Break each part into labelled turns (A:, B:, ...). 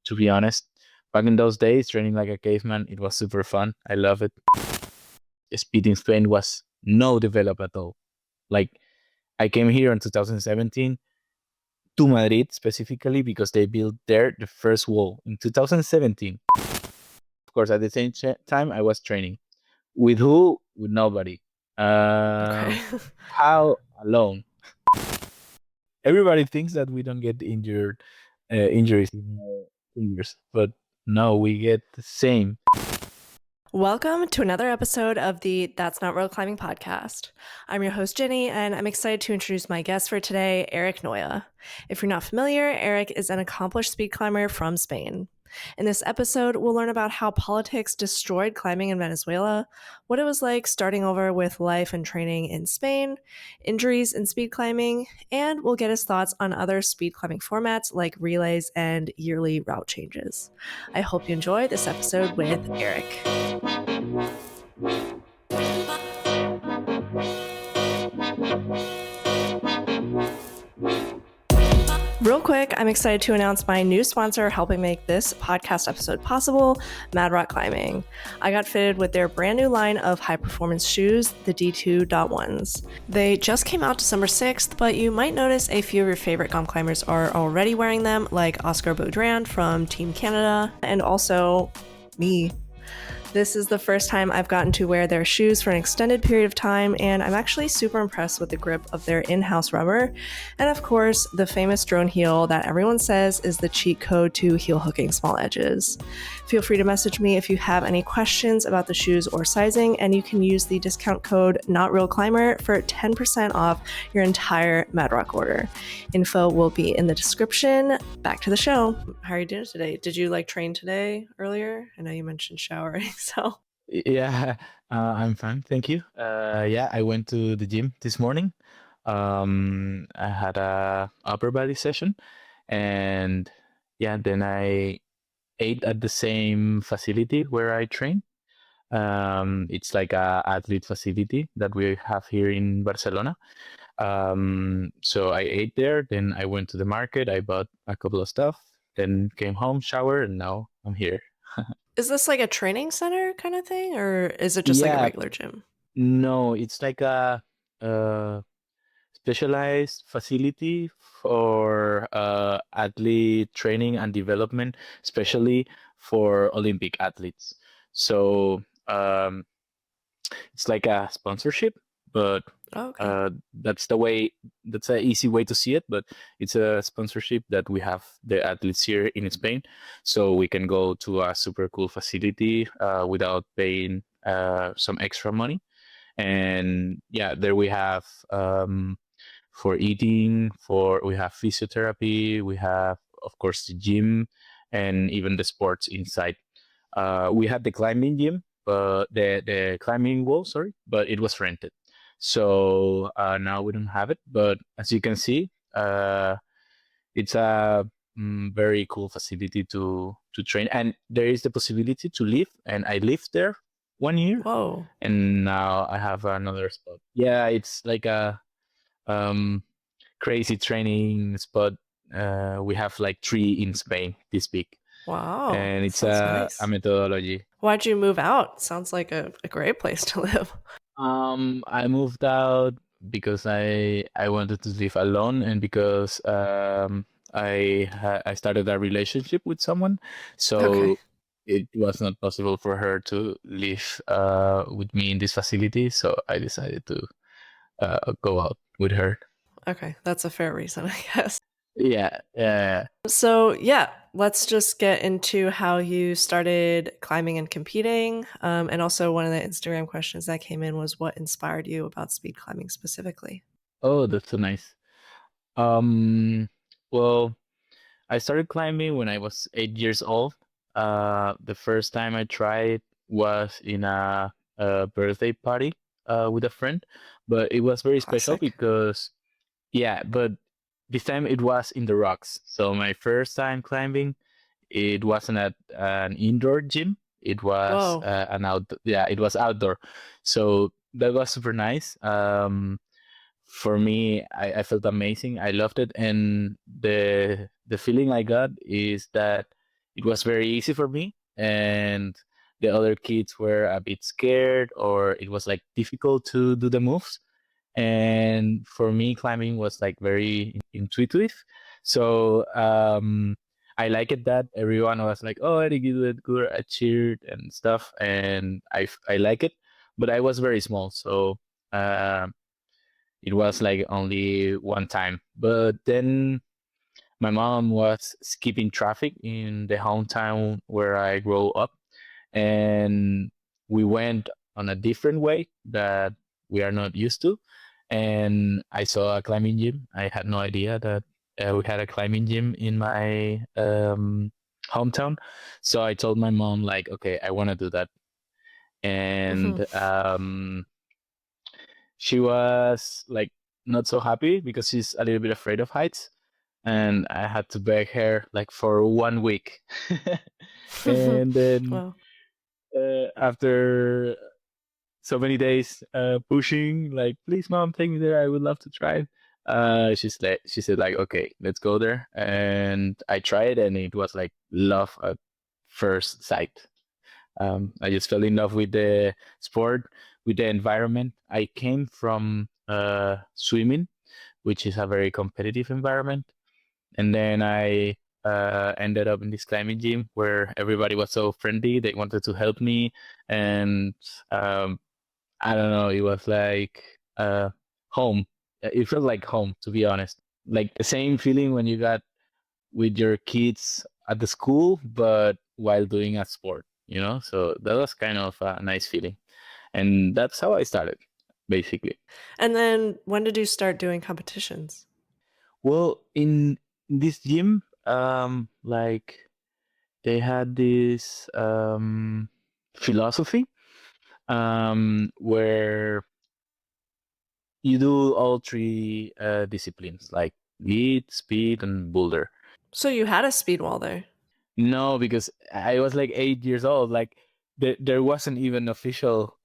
A: to be honest. Back in those days, training like a caveman, it was super fun. I love it. Speed in Spain was no developed at all. Like I came here in 2017 to Madrid specifically because they built there the first wall in 2017. Of course, at the same time, I was training. With who? With nobody.
B: Okay.
A: How? Alone. Everybody thinks that we don't get injuries in our fingers, but no, we get the same.
B: Welcome to another episode of the That's Not Real Climbing podcast. I'm your host, Jenny, and I'm excited to introduce my guest for today, Erik Noya. If you're not familiar, Erik is an accomplished speed climber from Spain. In this episode, we'll learn about how politics destroyed climbing in Venezuela, what it was like starting over with life and training in Spain, injuries in speed climbing, and we'll get his thoughts on other speed climbing formats like relays and yearly route changes. I hope you enjoy this episode with Erik. Real quick, I'm excited to announce my new sponsor helping make this podcast episode possible, Mad Rock Climbing. I got fitted with their brand new line of high-performance shoes, the D2.1s. They just came out December 6th, but you might notice a few of your favorite gum climbers are already wearing them, like Oscar Beaudrand from Team Canada, and also me. This is the first time I've gotten to wear their shoes for an extended period of time, and I'm actually super impressed with the grip of their in-house rubber. And of course, the famous drone heel that everyone says is the cheat code to heel hooking small edges. Feel free to message me if you have any questions about the shoes or sizing, and you can use the discount code NotRealClimber for 10% off your entire Mad Rock order. Info will be in the description. Back to the show. How are you doing today? Did you train today earlier? I know you mentioned showering. So
A: Yeah, I'm fine, thank you. Yeah, I went to the gym this morning. I had a upper body session, and yeah, then I ate at the same facility where I train. It's like a athlete facility that we have here in Barcelona. So I ate there. Then I went to the market. I bought a couple of stuff. Then came home, shower, and now I'm here.
B: is this like a training center kind of thing, or is it just like a
A: Yeah,
B: regular gym?
A: no, it's like a specialized facility for athlete training and development, especially for Olympic athletes. So it's like a sponsorship, but
B: Oh, okay.
A: that's the way. That's an easy way to see it. But it's a sponsorship that we have the athletes here in Spain, so we can go to a super cool facility without paying some extra money. And yeah, there we have for eating, for we have physiotherapy, we have of course the gym, and even the sports inside. We had the climbing gym, but the climbing wall, sorry, but it was rented. So now we don't have it. But as you can see, it's a very cool facility to train, and there is the possibility to live. And I lived there 1 year,
B: Whoa.
A: and now I have another spot. Yeah, it's like a um, crazy training spot. We have like three in Spain this big,
B: Wow.
A: and it's
B: Sounds
A: a
B: nice.
A: methodology.
B: Why'd you move out? Sounds like a great place to live.
A: I moved out because I wanted to live alone, and because I started a relationship with someone,
B: Okay.
A: so it was not possible for her to live with me in this facility. So I decided to go out with her.
B: Okay. That's a fair reason, I guess.
A: Yeah, yeah.
B: So, yeah, let's just get into how you started climbing and competing. And also, one of the Instagram questions that came in was what inspired you about speed climbing specifically?
A: Oh, that's so nice. Um, well, I started climbing when I was 8 years old. The first time I tried was in a birthday party with a friend, but it was very special
B: Classic.
A: because, yeah, but this time it was in the rocks. So my first time climbing, it wasn't at an indoor gym. It was
B: Whoa.
A: yeah, it was outdoor. So that was super nice. For me, I felt amazing. I loved it, and the feeling I got is that it was very easy for me, and the other kids were a bit scared, or it was like difficult to do the moves. And for me, climbing was like very intuitive. So I like it that everyone was like, "Oh, Erik, you did good," I cheered and stuff, and I like it. But I was very small, so uh, it was like only one time. But then my mom was skipping traffic in the hometown where I grew up, and we went on a different way that we are not used to. And I saw a climbing gym. I had no idea that we had a climbing gym in my hometown. So I told my mom, like, okay, I want to do that.
B: Mhm.
A: And she was like not so happy because she's a little bit afraid of heights. And I had to beg her like for 1 week. And then
B: Well,
A: after so many days pushing, like, please mom, take me there, I would love to try it. She said like, okay, let's go there. And I tried, and it was like love at first sight. I just fell in love with the sport, with the environment. I came from swimming, which is a very competitive environment, and then I ended up in this climbing gym where everybody was so friendly. They wanted to help me, and um, I don't know. It was like home. It felt like home, to be honest. Like the same feeling when you got with your kids at the school, but while doing a sport. So that was kind of a nice feeling, and that's how I started, basically.
B: and then when did you start doing competitions?
A: Well, in this gym, like they had this philosophy where you do all three disciplines, like lead, speed, and boulder.
B: So you had a speed wall there.
A: No, because I was like 8 years old. Like there wasn't even official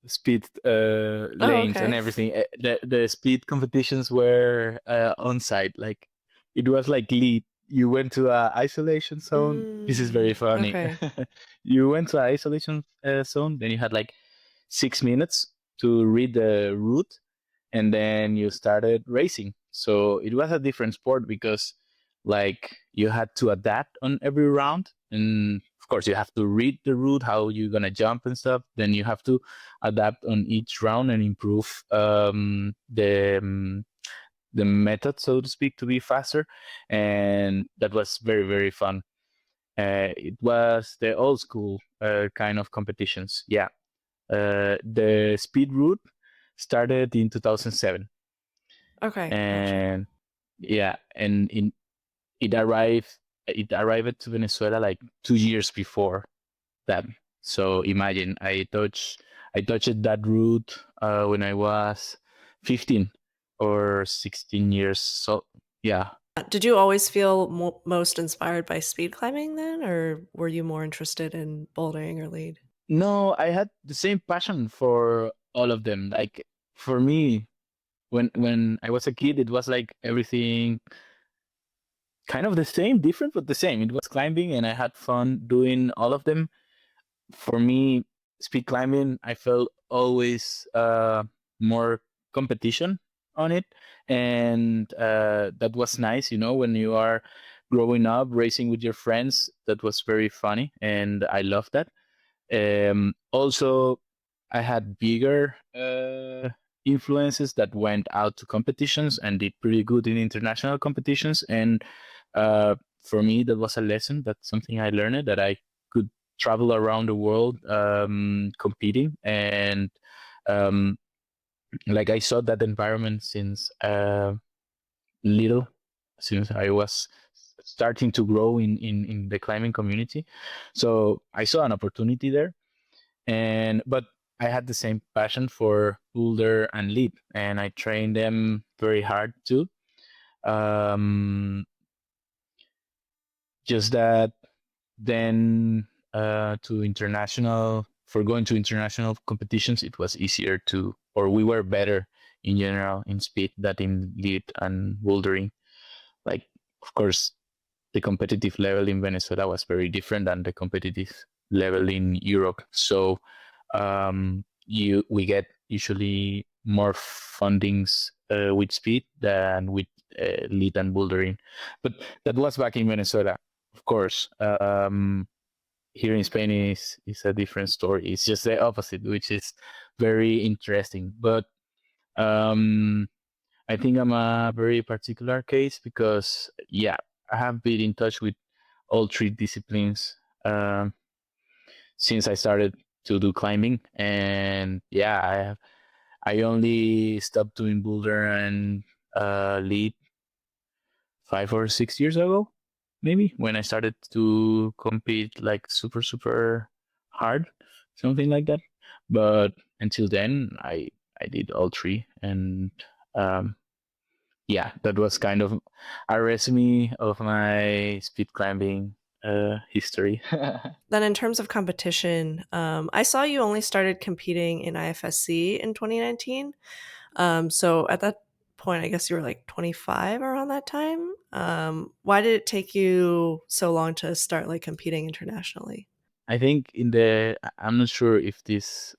A: speed
B: Oh,
A: lanes and
B: okay.
A: everything. The speed competitions were on site. Like it was like lead. You went to a isolation zone. This is very funny.
B: Okay.
A: You went to an isolation zone. Then you had like 6 minutes to read the route, and then you started racing. So it was a different sport because like you had to adapt on every round, and of course you have to read the route, how you're gonna jump and stuff. Then you have to adapt on each round and improve the method, so to speak, to be faster. And that was very, very fun. It was the old school kind of competitions. Yeah. The speed route started in 2007,
B: Okay, gotcha.
A: and yeah, and it arrived it arrived to Venezuela like 2 years before that. So imagine I touched that route when I was 15 or 16 years. So yeah.
B: Did you always feel most inspired by speed climbing then, or were you more interested in bouldering or lead?
A: No, I had the same passion for all of them. Like for me, when I was a kid, it was like everything kind of the same, different but the same. It was climbing, and I had fun doing all of them. For me, speed climbing, I felt always more competition on it, and that was nice. When you are growing up, racing with your friends, that was very funny, and I loved that. Also, I had bigger influences that went out to competitions and did pretty good in international competitions. And uh, for me, that was a lesson. That's something I learned, that I could travel around the world competing. And um, like I saw that environment since little, since I was starting to grow in the climbing community. So I saw an opportunity there, but I had the same passion for boulder and lead, and I trained them very hard too. Um, just that then for going to international competitions, it was easier or we were better in general in speed than in lead and bouldering. Like, of course, the competitive level in Venezuela was very different than the competitive level in Europe. So we get usually more fundings with speed than with lead and bouldering. But that was back in Venezuela, of course. Here in Spain is a different story. It's just the opposite, which is very interesting. But um, I think I'm a very particular case because, yeah, I have been in touch with all three disciplines um, since I started to do climbing, and yeah, I only stopped doing boulder and lead 5 or 6 years ago, maybe when I started to compete like super hard, something like that. But until then, I did all three, and um, yeah, that was kind of a resume of my speed climbing history.
B: Then, in terms of competition, I saw you only started competing in IFSC in 2019. So at that point, I guess you were like 25 around that time. Why did it take you so long to start like competing internationally?
A: I think I'm not sure if this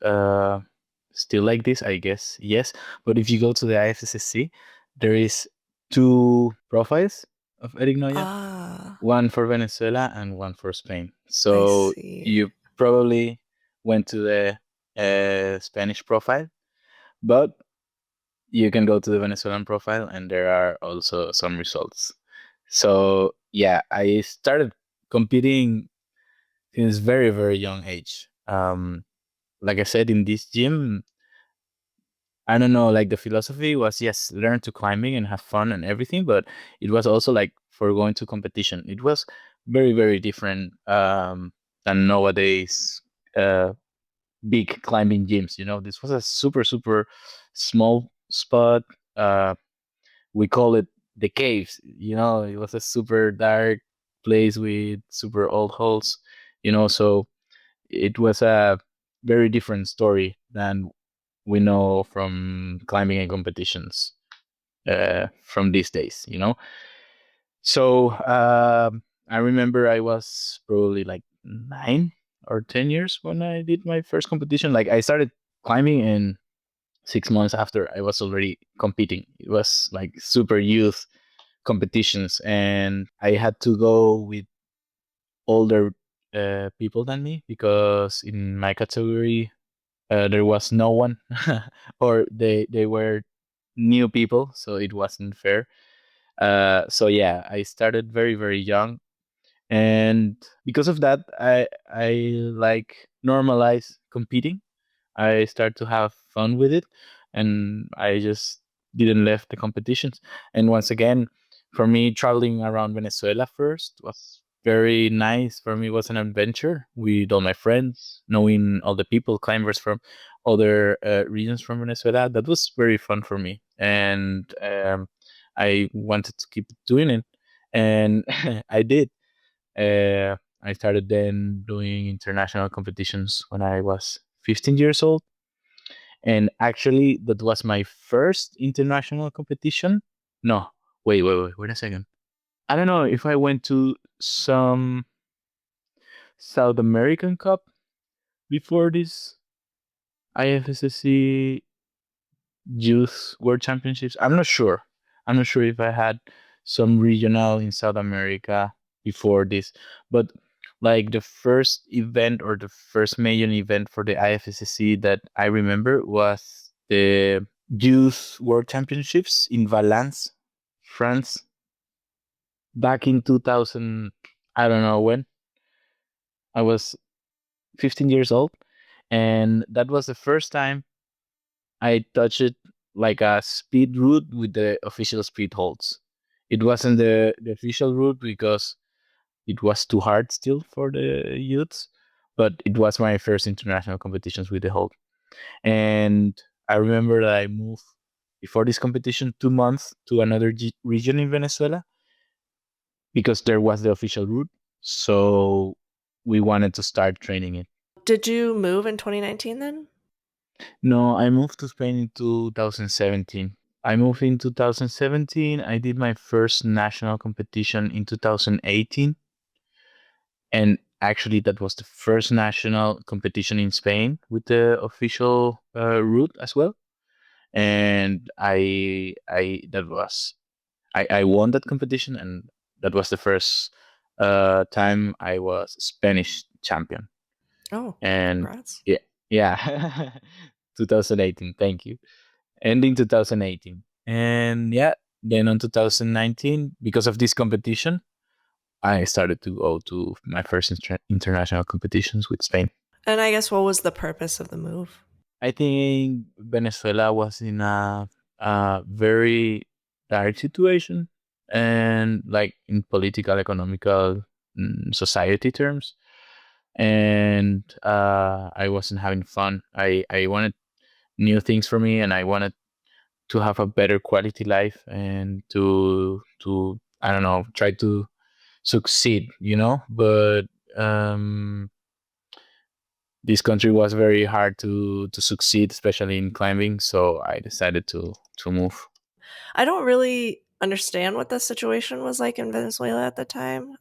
A: still like this. I guess yes, but if you go to the IFSC, there is two profiles of Erik Noya,
B: Ah,
A: one for Venezuela and one for Spain.
B: I
A: So
B: see.
A: you probably went to the Spanish profile, but you can go to the Venezuelan profile, and there are also some results. So yeah, I started competing since very young age. Like I said, in this gym, I don't know, like the philosophy was, yes, learn to climbing and have fun and everything, but it was also like for going to competition. It was very different than nowadays big climbing gyms. This was a super small spot. We call it the caves. It was a super dark place with super old holes. So it was a very different story than we know from climbing and competitions from these days. So I remember I was probably like 9 or 10 years when I did my first competition. Like I started climbing, and 6 months after I was already competing. It was like super youth competitions, and I had to go with older people than me because in my category there was no one, or they were new people, so it wasn't fair. So yeah, I started very young, and because of that, I like normalize competing. I start to have fun with it, and I just didn't left the competitions. And once again, for me, traveling around Venezuela first was very nice. For me, it was an adventure with all my friends, knowing all the people, climbers from other regions from Venezuela. That was very fun for me, and I wanted to keep doing it, and I did. I started then doing international competitions when I was 15 years old. And actually, that was my first international competition. No, wait a second. I don't know if I went to some South American Cup before this IFSC Youth World Championships. I'm not sure. I'm not sure if I had some regional in South America before this, but like the first event or the first major event for the IFSC that I remember was the Youth World Championships in Valence, France, back in 2000. I don't know when. I was 15 years old, and that was the first time I touched it like a speed route with the official speed holds. It wasn't the official route because it was too hard still for the youths, but it was my first international competitions with the hold. And I remember that I moved before this competition 2 months to another region in Venezuela because there was the official route. So we wanted to start training it.
B: Did you move in 2019 then?
A: No, I moved to Spain in 2017. I moved in 2017. I did my first national competition in 2018. And actually, that was the first national competition in Spain with the official route as well. And I won that competition, and that was the first time I was Spanish champion.
B: Oh,
A: And
B: congrats.
A: yeah, yeah, 2018. Thank you. Ending 2018, and yeah, then on 2019, because of this competition, I started to go to my first international competitions with Spain.
B: And I guess what was the purpose of the move?
A: I think Venezuela was in a very dire situation, and like in political, economical, society terms. And I wasn't having fun. I wanted new things for me, and I wanted to have a better quality life and to I don't know, try to succeed, but um this country was very hard to succeed, especially in climbing, so I decided to move.
B: I don't really understand what the situation was like in Venezuela at the time.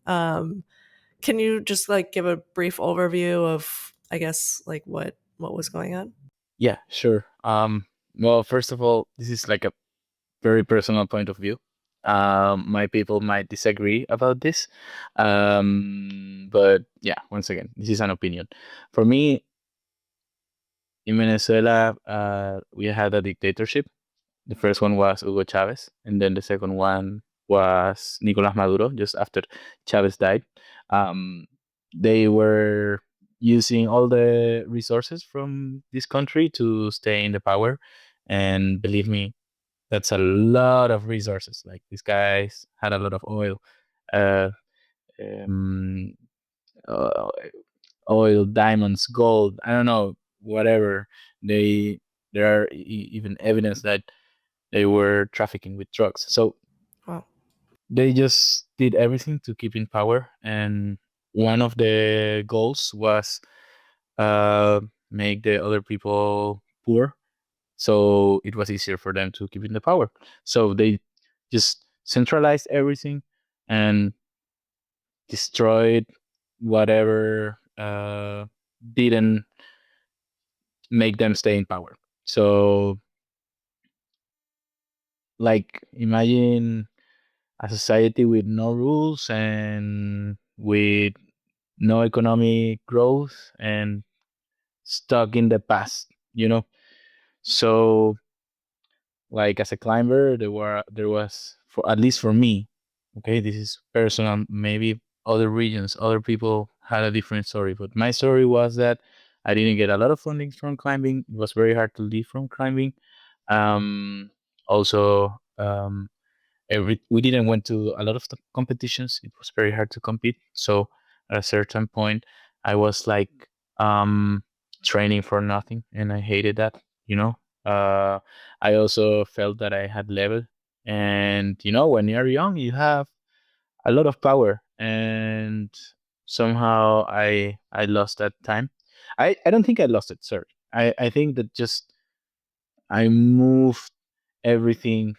B: Can you just like give a brief overview of, I guess, like what was going on?
A: Yeah, sure. Well, first of all, this is like a very personal point of view. My people might disagree about this, but yeah, once again, this is an opinion. For me, in Venezuela, we had a dictatorship. The first one was Hugo Chavez, and then the second one was Nicolas Maduro, just after Chavez died. Um, they were using all the resources from this country to stay in the power. And believe me, that's a lot of resources. Like these guys had a lot of oil, uh, um, uh, oil, diamonds, gold. I don't know, whatever. They there are even evidence that they were trafficking with drugs. So
B: Well,
A: they just did everything to keep in power. And one of the goals was uh, make the other people poor. So it was easier for them to keep in the power. So they just centralized everything and destroyed whatever didn't make them stay in power. So, like, imagine a society with no rules and with no economic growth and stuck in the past, So, like as a climber, there was, for at least for me, okay, this is personal. Maybe other regions, other people had a different story, but my story was that I didn't get a lot of funding from climbing. It was very hard to live from climbing. Also, we didn't went to a lot of the competitions. It was very hard to compete. So at a certain point, I was like um, training for nothing, and I hated that. You know, I also felt that I had level, and when you're young, you have a lot of power, and somehow I lost that time. I don't think I lost it, sir. I think that just I moved everything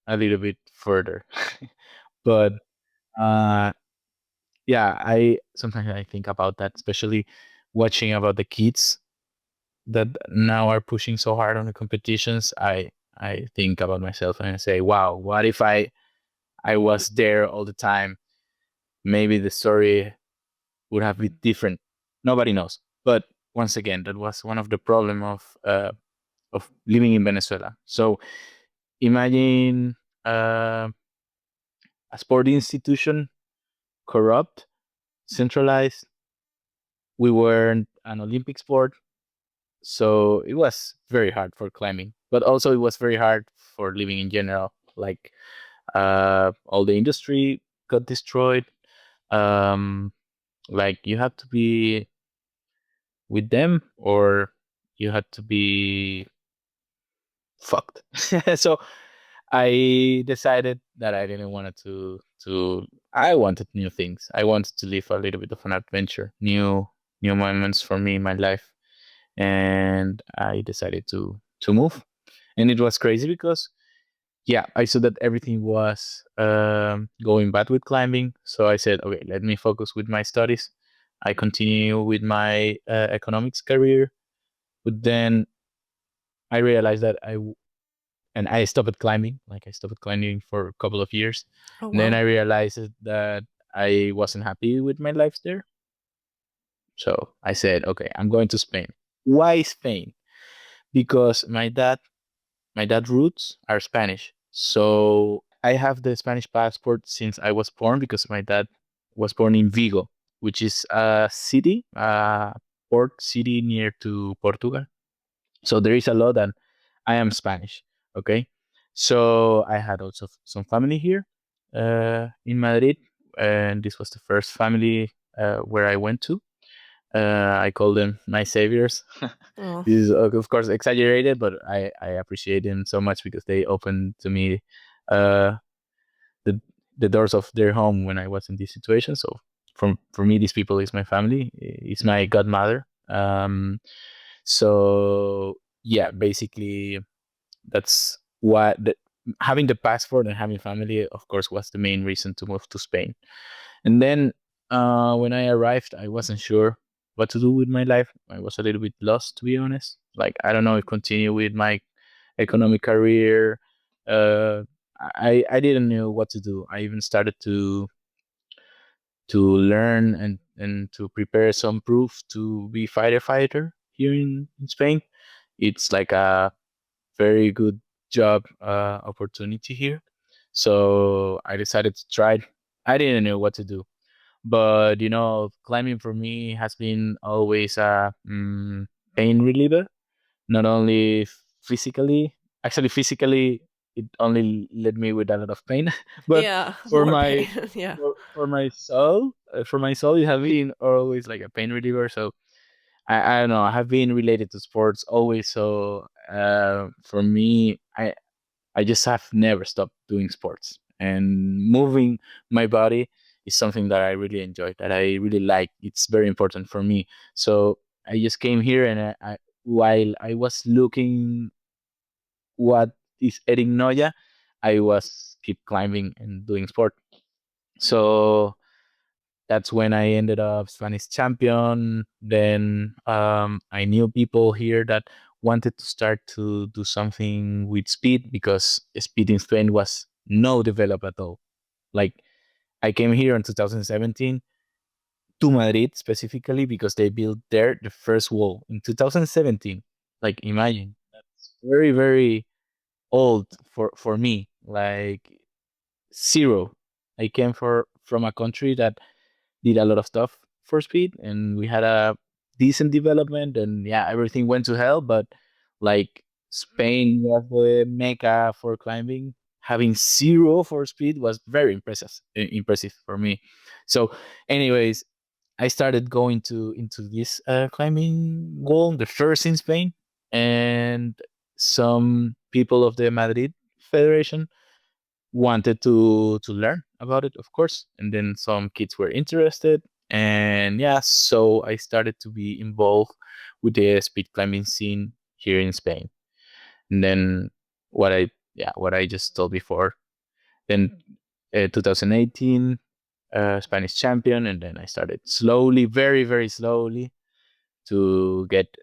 A: a little bit further. But uh yeah, I sometimes I think about that, especially watching about the kids that now are pushing so hard on the competitions. I think about myself and I say, wow, what if I was there all the time? Maybe the story would have been different. Nobody knows. But once again, that was one of the problem of living in Venezuela. So imagine uh, a sport institution corrupt, centralized. We weren't an Olympic sport, so it was very hard for climbing. But also, it was very hard for living in general. Like all the industry got destroyed. Um, like you had to be with them, or you had to be fucked. So I decided that I didn't want to I wanted new things. I wanted to live a little bit of an adventure, new moments for me in my life. And I decided to move. And it was crazy because yeah, I saw that everything was going bad with climbing. So I said, okay, let me focus with my studies. I continue with my economics career, but then I realized that and I stopped climbing. Like I stopped climbing for a couple of years.
B: Oh,
A: And then
B: wow.
A: I realized that I wasn't happy with my life there. So I said, okay, I'm going to Spain. Why Spain? Because my dad roots are Spanish. So I have the Spanish passport since I was born because my dad was born in Vigo, which is a city, a port city near to Portugal. So there is a law that I am Spanish. Okay. So I had also some family here in Madrid. And this was the first family where I went to. I call them my saviors.
B: Oh.
A: This is of course exaggerated, but I appreciate them so much because they opened to me uh, the the doors of their home when I was in this situation. So for me, these people is my family. It's my godmother. So yeah, basically that's what having the passport and having family, of course, was the main reason to move to Spain. And then when I arrived, I wasn't sure what to do with my life. I was a little bit lost, to be honest. Like, I don't know if continue with my economic career. Uh, I didn't know what to do. I even started to learn and to prepare some proof to be firefighter here in Spain. It's like a very good job opportunity here. So I decided to try it. I didn't know what to do, but climbing for me has been always a pain reliever. Not only physically, actually physically, it only led me with a lot of pain, but
B: Yeah,
A: for
B: more
A: my
B: pain. Yeah.
A: for my soul, it has been always like a pain reliever. So I don't know. I have been related to sports always. So for me, I just have never stopped doing sports, and moving my body is something that I really enjoy, that I really like. It's very important for me. So I just came here, and while I was looking what is Erik Noya, I was keep climbing and doing sport. So that's when I ended up Spanish champion. Then I knew people here that wanted to start to do something with speed because speed in Spain was no developed at all. Like I came here in 2017 to Madrid specifically because they built there the first wall in 2017. Like imagine that's very very old for me. Like zero. I came from a country that did a lot of stuff for speed, and we had a decent development, and yeah, everything went to hell. But like Spain was the mecca for climbing. Having zero for speed was very impressive for me. So, anyways, I started going to into this climbing wall, the first in Spain, and some people of the Madrid Federation wanted to learn about it, of course, and then some kids were interested, and yeah, so I started to be involved with the speed climbing scene here in Spain. And then what I just told before, then 2018 Spanish champion, and then I started slowly, very very slowly, to get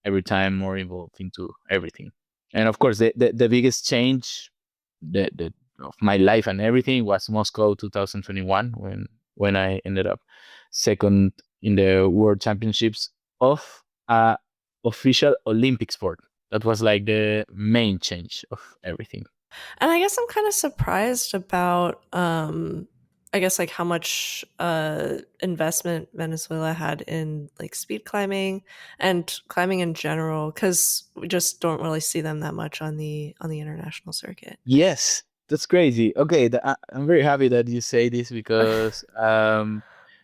A: every time more involved into everything. And of course, the biggest change the of my life and everything was Moscow 2021 when I ended up second in the World Championships of official Olympic sport. That was like the main change of everything.
B: And I guess I'm kind of surprised about I guess like how much investment Venezuela had in like speed climbing and climbing in general cuz we just don't really see them that much on the international circuit.
A: Yes, that's crazy. Okay, I'm very happy that you say this because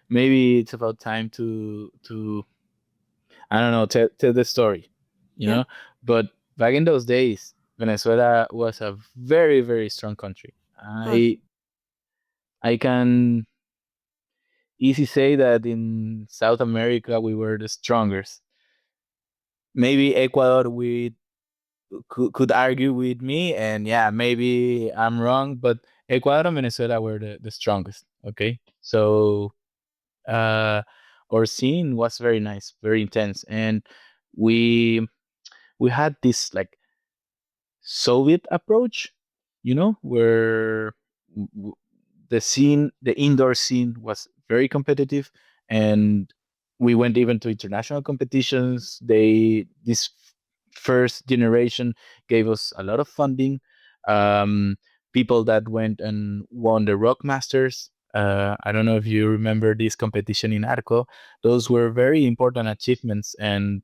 A: maybe it's about time to I don't know, tell the story, you
B: Yeah.
A: know. But back in those days, Venezuela was a very very strong country.
B: Huh.
A: I can easy say that in South America we were the strongest. Maybe Ecuador with could argue with me, and yeah, maybe I'm wrong, but Ecuador and Venezuela were the strongest. Okay, so uh, our scene was very nice, very intense, and we we had this like Soviet approach, where w- w- the indoor scene was very competitive, and we went even to international competitions. This first generation gave us a lot of funding. Um, People that went and won the Rock Masters. I don't know if you remember this competition in Arco. Those were very important achievements, and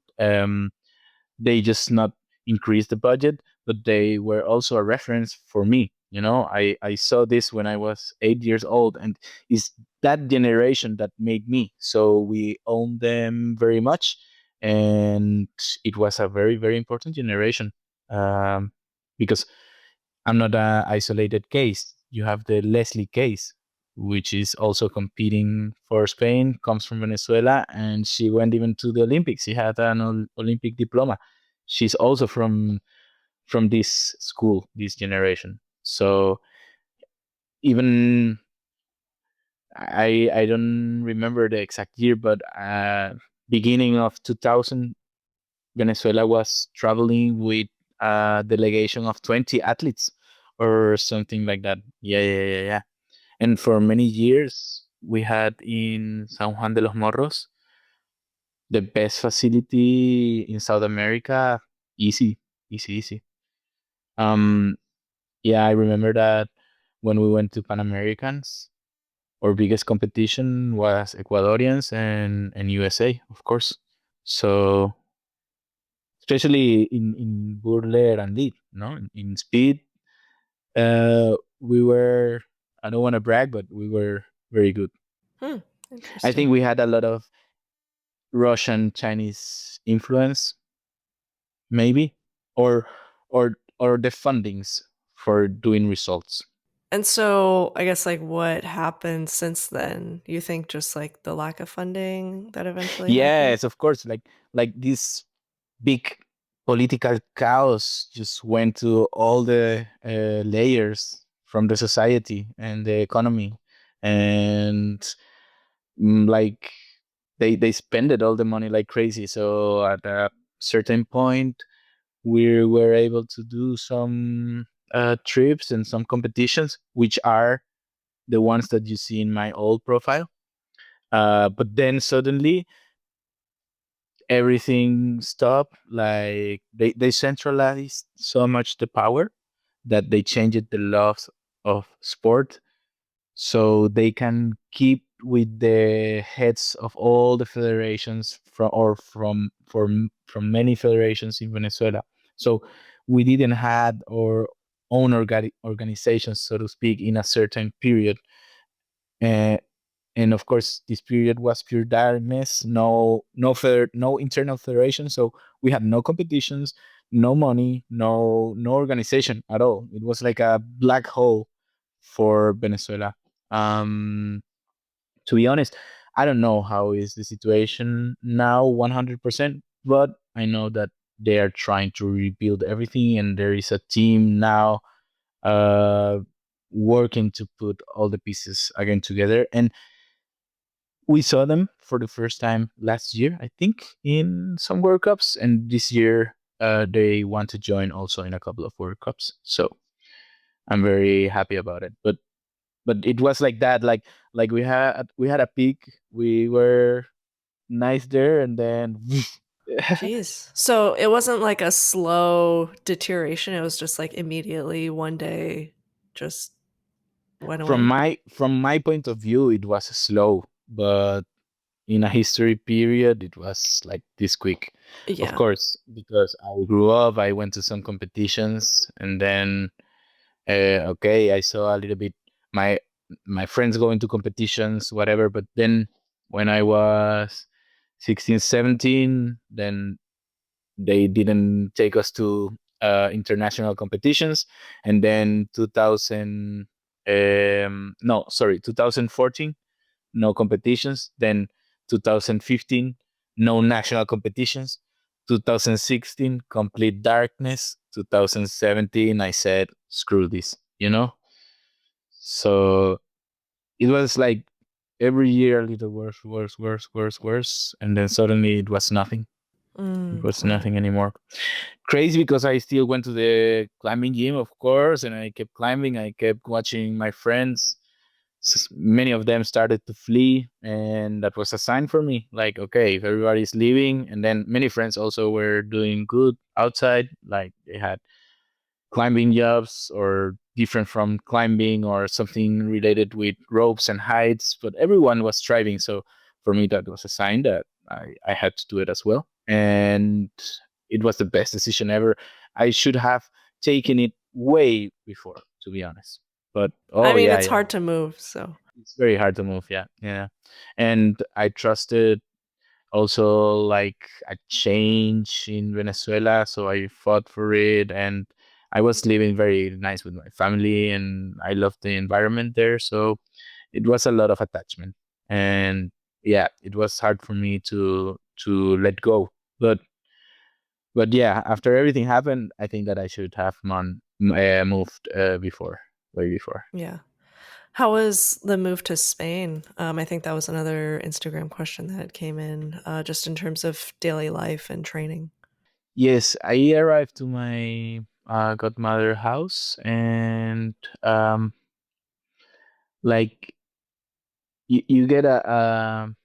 A: they just not increased the budget, but they were also a reference for me. I saw this when I was 8 years old, and it's that generation that made me. So we own them very much, and it was a very, very important generation, because I'm not an isolated case. You have the Leslie case, which is also competing for Spain, comes from Venezuela, and she went even to the Olympics. She had an Olympic diploma. She's also from this school, this generation. So even I don't remember the exact year, but beginning of 2000, Venezuela was traveling with a delegation of 20 athletes or something like that. Yeah, yeah, yeah, yeah. And for many years, we had in San Juan de los Morros the best facility in South America. Easy, easy, easy. Um, yeah, I remember that when we went to Pan Americans, our biggest competition was Ecuadorians and USA, of course. So especially in Burler and lead, no, in speed, we were. I don't want to brag, but we were very good.
B: Hmm,
A: I
B: interesting.
A: think we had a lot of Russian Chinese influence, maybe, or or the fundings for doing results.
B: And so I guess like what happened since then? You think just like the lack of funding that eventually happened?
A: Yes, of course. Like this big political chaos just went to all the layers from the society and the economy, and like they spended all the money like crazy. So at a certain point, we were able to do some trips and some competitions, which are the ones that you see in my old profile. But then suddenly everything stopped. Like they centralized so much the power that they changed the laws of sport, so they can keep with the heads of all the federations from many federations in Venezuela. So we didn't had our own organizations, so to speak, in a certain period. Uh, and of course this period was pure darkness. No internal federation, so we had no competitions, no money, no organization at all. It was like a black hole for Venezuela. To be honest, I don't know how is the situation now 100%, but I know that they are trying to rebuild everything, and there is a team now uh working to put all the pieces again together. And we saw them for the first time last year, I think, in some World Cups, and this year they want to join also in a couple of World Cups. So I'm very happy about it. But it was like that, like we had a peak, we were nice there, and then
B: Jeez. So it wasn't like a slow deterioration. It was just like immediately one day just went
A: from
B: away.
A: my point of view, it was slow, but in a history period, it was like this quick. Of
B: Yeah.
A: course, because I grew up, I went to some competitions, and then okay, I saw a little bit my my friends going to competitions, whatever. But then when I was 16, 17, then they didn't take us to international competitions. And then 2000, no, sorry, 2014, no competitions. Then 2015, no national competitions. 2016, complete darkness. 2017, I said, screw this, you know? So it was like every year a little worse, worse, worse, worse, worse. And then suddenly it was nothing. It was
B: Right.
A: nothing anymore. Crazy because I still went to the climbing gym, of course, and I kept climbing. I kept watching my friends. Many of them started to flee, and that was a sign for me. Like, okay, if everybody's leaving, and then many friends also were doing good outside, like they had climbing jobs or different from climbing or something related with ropes and heights, but everyone was striving. So for me, that was a sign that I had to do it as well. And it was the best decision ever. I should have taken it way before, to be honest. But
B: I
A: oh
B: mean,
A: yeah,
B: it's
A: yeah,
B: hard to move, so.
A: it's very hard to move. Yeah, yeah. And I trusted also like a change in Venezuela, so I fought for it, and I was living very nice with my family, and I loved the environment there, so it was a lot of attachment, and yeah, it was hard for me to let go, but yeah, after everything happened, I think that I should have moved before, way before.
B: Yeah. How was the move to Spain? I think that was another Instagram question that came in, just in terms of daily life and training.
A: Yes, I arrived to my godmother house, and um, like you get una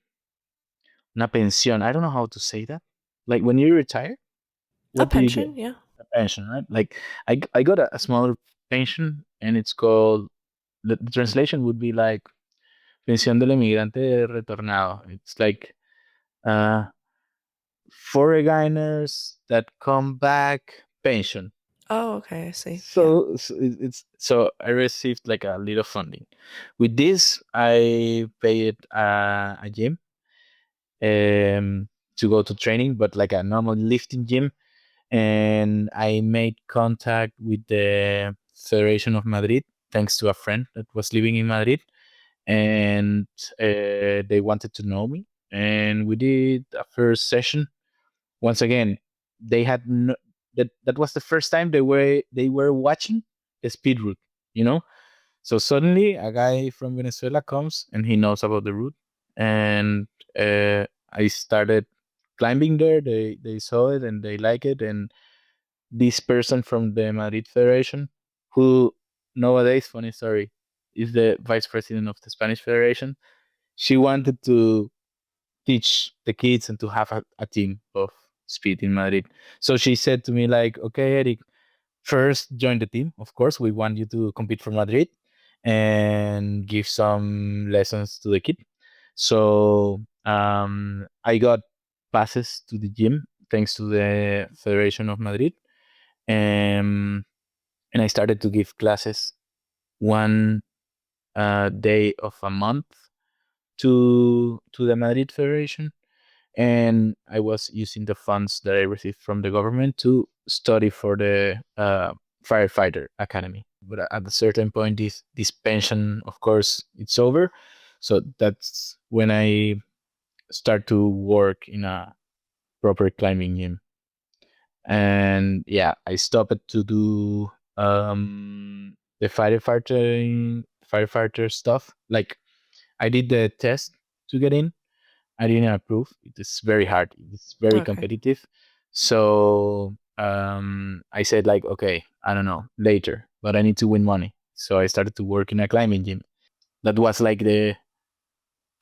A: pensión. I don't know how to say that. Like when you retire,
B: A
A: what do you get?
B: pension, yeah.
A: A pension, right? Like I got a smaller pension, and it's called, the translation would be like pensión del emigrante retornado. It's like uh foreigners that come back pension.
B: Oh, okay, I see. Yeah.
A: So I received like a little funding. With this, I paid a gym to go to training, but like a normal lifting gym. And I made contact with the Federation of Madrid, thanks to a friend that was living in Madrid, and they wanted to know me. And we did a first session. Once again, they had no, that was the first time they were watching the speed route, you know. So suddenly, a guy from Venezuela comes and he knows about the route, and I started climbing there. They saw it and they like it, and this person from the Madrid Federation, who nowadays, funny story, is the vice president of the Spanish Federation. She wanted to teach the kids and to have a team of speed in Madrid. So she said to me like, "Okay, Eric, first join the team. Of course, we want you to compete for Madrid and give some lessons to the kid." So I got passes to the gym thanks to the Federation of Madrid, um, and I started to give classes one day of a month to the Madrid Federation, and I was using the funds that I received from the government to study for the firefighter academy. But at a certain point, this pension, of course, it's over. So that's when I start to work in a proper climbing gym. And yeah, I stopped to do the firefighter stuff. Like I did the test to get in. I didn't approve. It is very hard. It's very
B: Okay.
A: competitive. So I said like, okay, I don't know, later, but I need to win money. So I started to work in a climbing gym. That was like the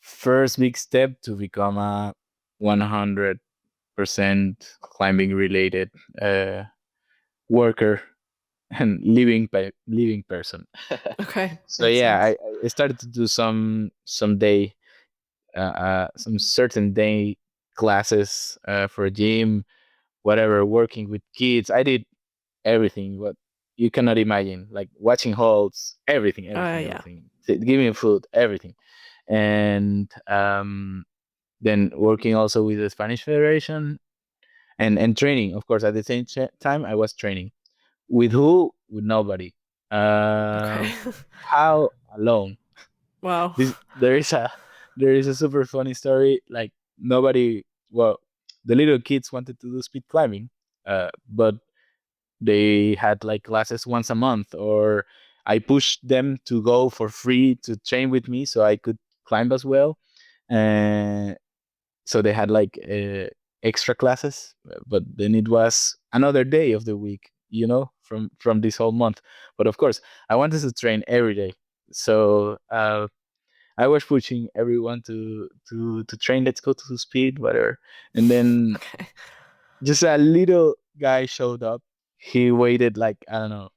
A: first big step to become a 100% climbing related worker and living person.
B: Okay.
A: So
B: Makes
A: yeah,
B: sense.
A: I started to do some certain day classes for a gym, whatever, working with kids. I did everything what you cannot imagine, like watching holds, everything, everything,
B: Yeah.
A: everything. Giving food, everything, and then working also with the Spanish Federation and training. Of course, at the same time, I was training with who? With nobody.
B: Okay.
A: How alone?
B: Wow.
A: This there is a super funny story. Like nobody. Well, the little kids wanted to do speed climbing, but they had like classes once a month, or I pushed them to go for free to train with me so I could climb as well. And so they had like extra classes, but then it was another day of the week, from this whole month. But of course, I wanted to train every day, so I was pushing everyone to train. Let's go to speed, whatever. And then
B: Okay.
A: just a little guy showed up. He weighted like, I don't know,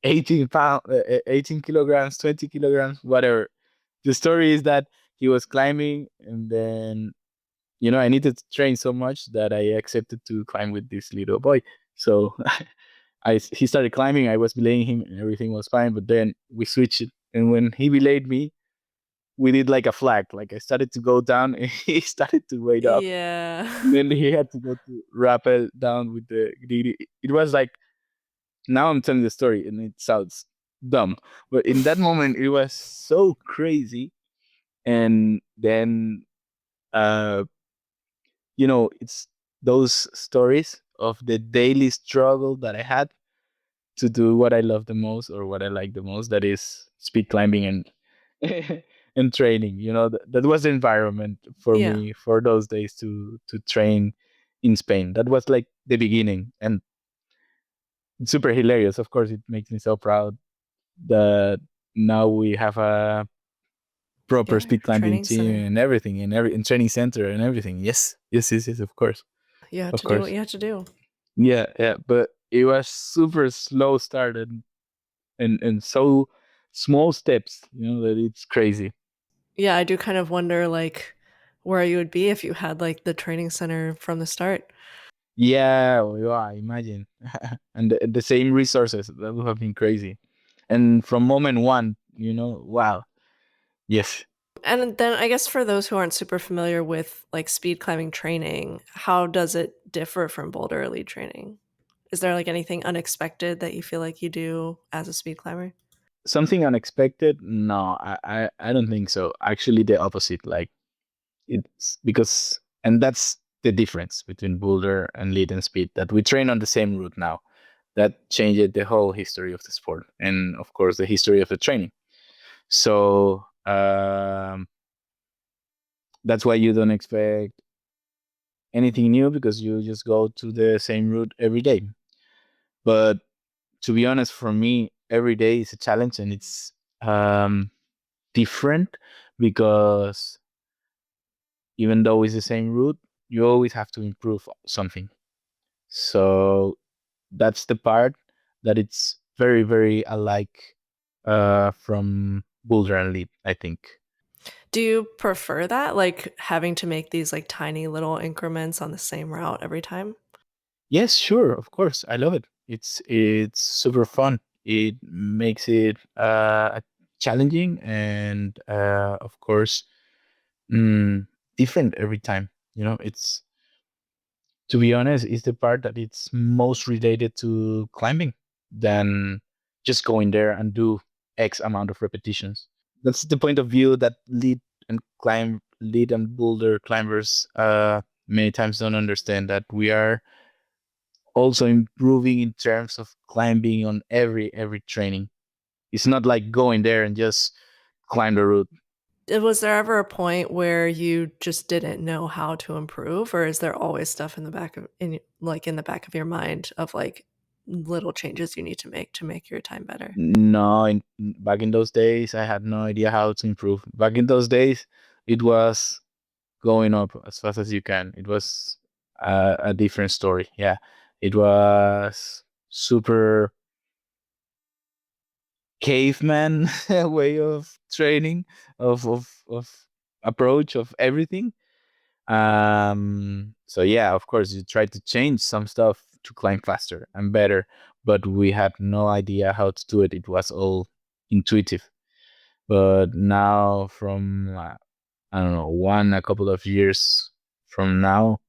A: 18 kilograms, 20 kilograms, whatever. The story is that he was climbing, and then I needed to train so much that I accepted to climb with this little boy. So he started climbing. I was belaying him, and everything was fine. But then we switched it, and when he belayed me, we did like a flag. Like I started to go down, and he started to wait up. And
B: Yeah.
A: then he had to go to rappel down with the. It was like, now I'm telling the story, and it sounds dumb, but in that moment it was so crazy. And then uh it's those stories of the daily struggle that I had to do what I love the most, or what I like the most, that is speed climbing and and training. That was the environment for
B: Yeah.
A: me for those days to train in Spain. That was like the beginning, and it's super hilarious. Of course, it makes me so proud that now we have a proper
B: Yeah.
A: speed climbing
B: Training
A: team
B: center.
A: and everything, and every and training center and everything. Yes, yes, yes, yes. Of course,
B: You have
A: of
B: to do what
A: course.
B: you have to do.
A: Yeah, yeah. But it was super slow started, and so small steps. That it's crazy.
B: Yeah, I do kind of wonder like where you would be if you had like the training center from the start.
A: Yeah, well, yeah. Imagine, and the same resources, that would have been crazy. And from moment one, wow. Yes.
B: And then I guess for those who aren't super familiar with like speed climbing training, how does it differ from boulder elite training? Is there like anything unexpected that you feel like you do as a speed climber?
A: Something unexpected? No, I don't think so. Actually, the opposite. Like, it's because, and that's the difference between boulder and lead and speed, that we train on the same route now. That changed the whole history of the sport, and of course the history of the training. So that's why you don't expect anything new, because you just go to the same route every day. But to be honest, for me, every day is a challenge, and it's um, different, because even though it's the same route, you always have to improve something. So that's the part that it's very, very alike from boulder and lead, I think.
B: Do you prefer that, like having to make these like tiny little increments on the same route every time?
A: Yes, sure, of course, I love it. It's super fun. It makes it challenging, and of course, mm, different every time. It's, to be honest, is the part that it's most related to climbing than just going there and do X amount of repetitions. That's the point of view that lead and boulder climbers many times don't understand, that we are also improving in terms of climbing on every training. It's not like going there and just climb the route.
B: Was there ever a point where you just didn't know how to improve, or is there always stuff in the back of in the back of your mind of like little changes you need to make your time better?
A: No, back in those days, I had no idea how to improve. Back in those days, it was going up as fast as you can. It was a different story. Yeah, it was super caveman way of training, of approach of everything. So yeah, of course, you try to change some stuff to climb faster and better, but we had no idea how to do it. It was all intuitive. But now, from I don't know, a couple of years from now,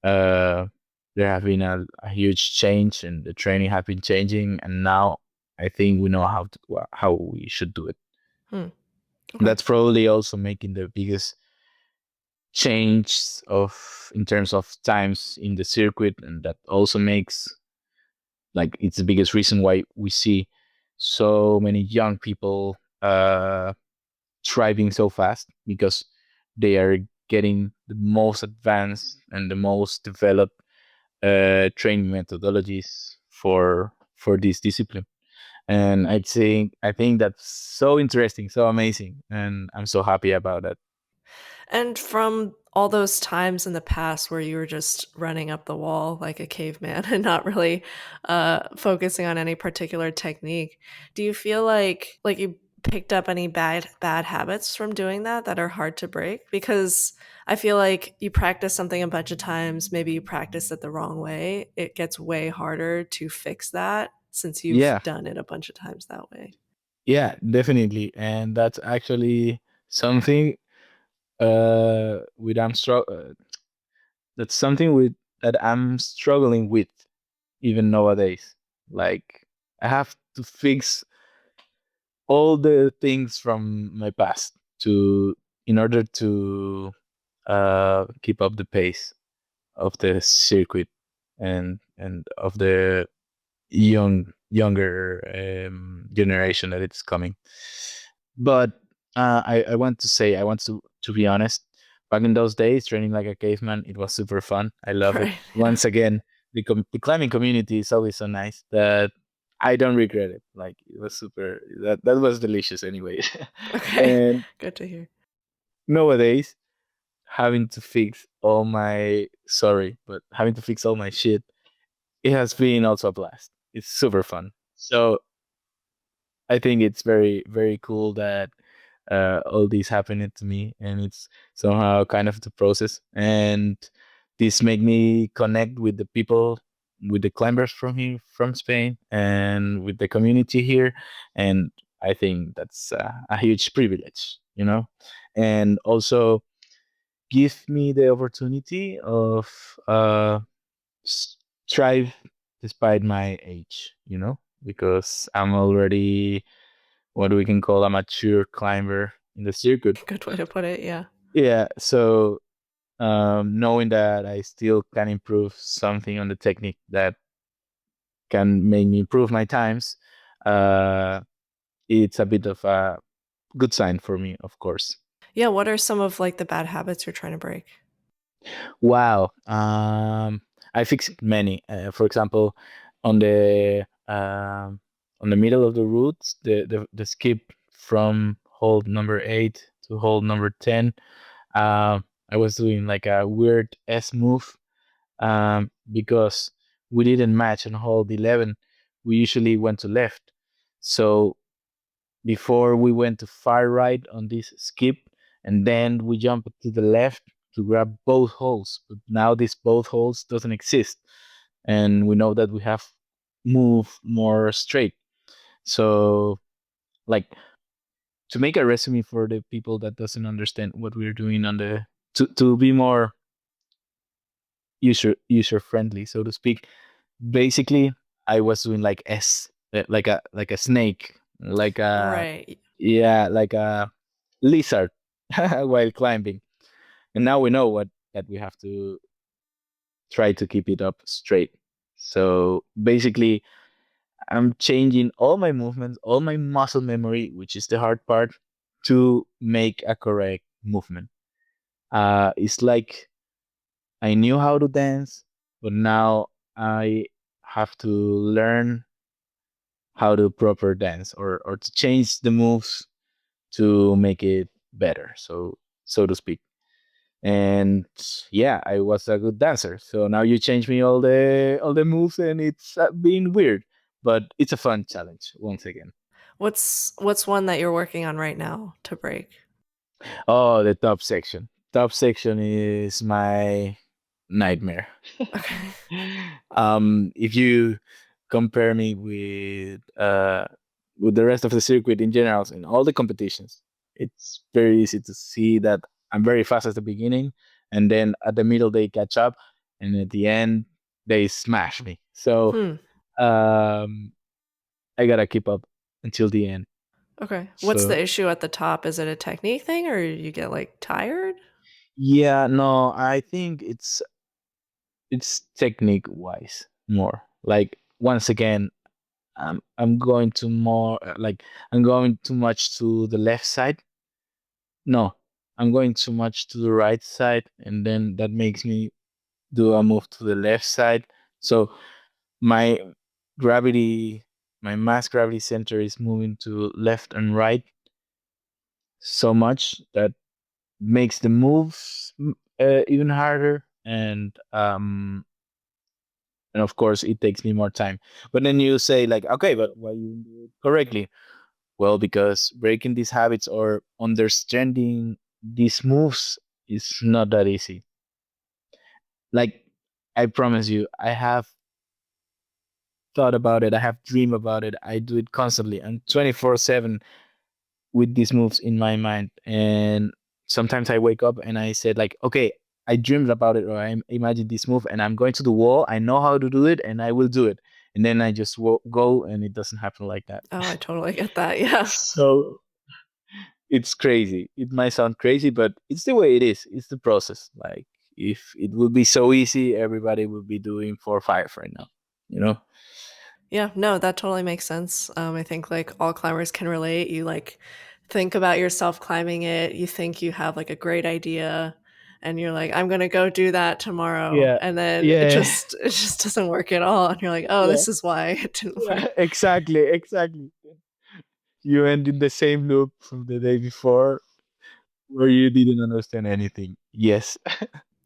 A: uh, there have been a huge change, and the training have been changing, and now I think we know how we should do it.
B: Hmm. Okay.
A: That's probably also making the biggest change of in terms of times in the circuit, and that also makes like it's the biggest reason why we see so many young people thriving so fast because they are getting the most advanced and the most developed training methodologies for this discipline. And I think that's so interesting, so amazing, and I'm so happy about that.
B: And from all those times in the past where you were just running up the wall like a caveman and not really focusing on any particular technique, do you feel like you picked up any bad habits from doing that are hard to break? Because I feel like you practice something a bunch of times, maybe you practice it the wrong way. It gets way harder to fix that since you've
A: Yeah,
B: done it a bunch of times that way.
A: yeah, definitely, and that's actually something with that's something with that I'm struggling with even nowadays. Like I have to fix all the things from my past to in order to keep up the pace of the circuit and of the younger generation that it's coming. But I want to say I want to be honest. Back in those days, training like a caveman, it was super fun. I love it.
B: Right. Yeah.
A: Once again, the climbing community is always so nice that I don't regret it. Like it was super. That was delicious anyway.
B: Okay.
A: And
B: Good to hear.
A: nowadays, having to fix all my sorry, but having to fix all my shit, it has been also a blast. It's super fun. So I think it's very cool that all this happened to me, and it's somehow kind of the process. And this make me connect with the people, with the climbers from here, from Spain, and with the community here. And I think that's a huge privilege, you know. And also give me the opportunity of strive despite my age, you know, because I'm already what we can call a mature climber in the circuit.
B: Good way to put it. Yeah.
A: Yeah, so knowing that I still can improve something on the technique that can make me improve my times, uh, it's a bit of a good sign for me, of course.
B: Yeah, what are some of like the bad habits you're trying to break?
A: Wow. I fixed many. For example, on the on the middle of the routes, the skip from hold number 8 to hold number 10. I was doing like a weird S move because we didn't match on hold 11. We usually went to left. So before we went to far right on this skip, and then we jumped to the left to grab both holes. But now this both holes doesn't exist, and we know that we have moved more straight. So like to make a resume for the people that doesn't understand what we're doing on the to be more user friendly, so to speak. Basically, I was doing like like a snake, like a
B: Right.
A: yeah, like a lizard while climbing. And now we know what that we have to try to keep it up straight. So basically, I'm changing all my movements, all my muscle memory, which is the hard part, to make a correct movement. It's like I knew how to dance, but now I have to learn how to proper dance or to change the moves to make it better, so to speak. And yeah, I was a good dancer. So now you change me all the moves, and it's been weird, but it's a fun challenge once again.
B: What's one that you're working on right now to break?
A: Oh, the top section. Top section is my nightmare.
B: Okay.
A: If you compare me with the rest of the circuit in general in all the competitions, it's very easy to see that I'm very fast at the beginning, and then at the middle they catch up, and at the end they smash me. So
B: Hmm.
A: um, I gotta keep up until the end.
B: Okay. What's
A: So
B: the issue at the top? Is it a technique thing or you get like tired?
A: Yeah, no, I think it's technique wise more. Like once again, I'm going to more like I'm going too much to the left side. No, I'm going too much to the right side, and then that makes me do a move to the left side. So my gravity, my mass gravity center is moving to left and right so much that makes the moves even harder, and of course it takes me more time. But then you say like, okay, but why you do it correctly? Well, because breaking these habits or understanding these moves is not that easy. Like I promise you, I have thought about it, I have dreamed about it, I do it constantly and 24/7 with these moves in my mind. And sometimes I wake up and I said like, okay, I dreamed about it or I imagined this move and I'm going to the wall. I know how to do it and I will do it. And then I just go and it doesn't happen like that.
B: Oh, I totally get that. Yeah.
A: So it's crazy. It might sound crazy, but it's the way it is. It's the process. Like if it would be so easy, everybody would be doing 4 or 5 right now. You know?
B: Yeah, no, that totally makes sense. I think like all climbers can relate. You like think about yourself climbing it, you think you have like a great idea, and you're like, I'm gonna go do that tomorrow.
A: Yeah.
B: And then it
A: Yeah.
B: just doesn't work at all. And you're like, oh,
A: Yeah.
B: this is why it didn't work.
A: Yeah. Exactly. Exactly. You end in the same loop from the day before where you didn't understand anything. Yes.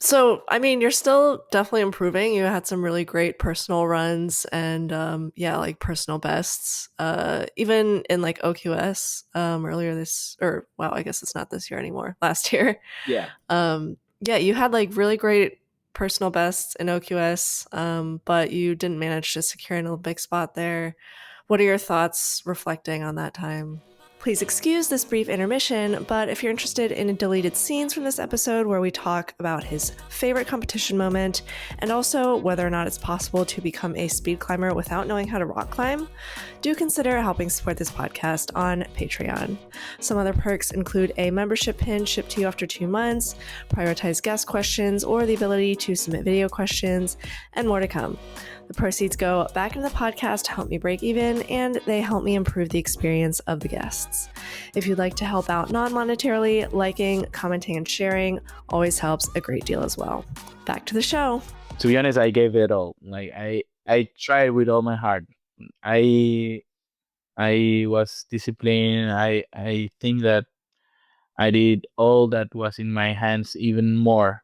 B: So, I mean, you're still definitely improving. You had some really great personal runs and yeah, like personal bests. Even in like OQS earlier this or wow, I guess it's not this year anymore. Last year.
A: Yeah.
B: Yeah, you had like really great personal bests in OQS, but you didn't manage to secure an Olympic spot there. What are your thoughts reflecting on that time? Please excuse this brief intermission, but if you're interested in deleted scenes from this episode where we talk about his favorite competition moment and also whether or not it's possible to become a speed climber without knowing how to rock climb, do consider helping support this podcast on Patreon. Some other perks include a membership pin shipped to you after 2 months, prioritized guest questions, or the ability to submit video questions, and more to come. The proceeds go back into the podcast to help me break even, and they help me improve the experience of the guests. If you'd like to help out non-monetarily, liking, commenting, and sharing always helps a great deal as well. Back to the show.
A: To be honest, I gave it all. Like I tried with all my heart. I I was disciplined. I think that I did all that was in my hands, even more.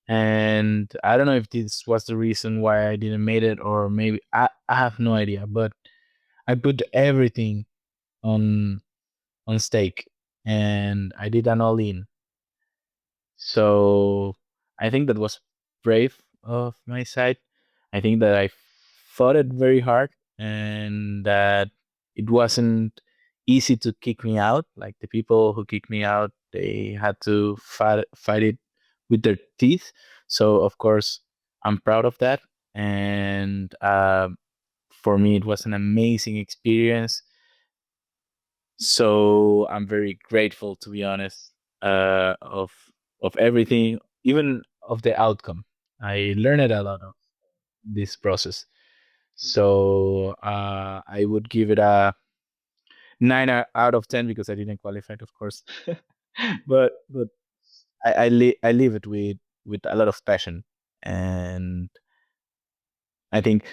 A: And I don't know if this was the reason why I didn't made it, or maybe I have no idea. But I put everything on on stake, and I did an all in. So I think that was brave of my side. I think that I fought it very hard and that it wasn't easy to kick me out. Like the people who kicked me out, they had to fight it with their teeth. So, of course, I'm proud of that. And for me, it was an amazing experience. So I'm very grateful, to be honest, of everything, even of the outcome. I learned a lot of this process. So I would give it a 9 out of 10 because I didn't qualify, of course. But I leave it with a lot of passion, and I think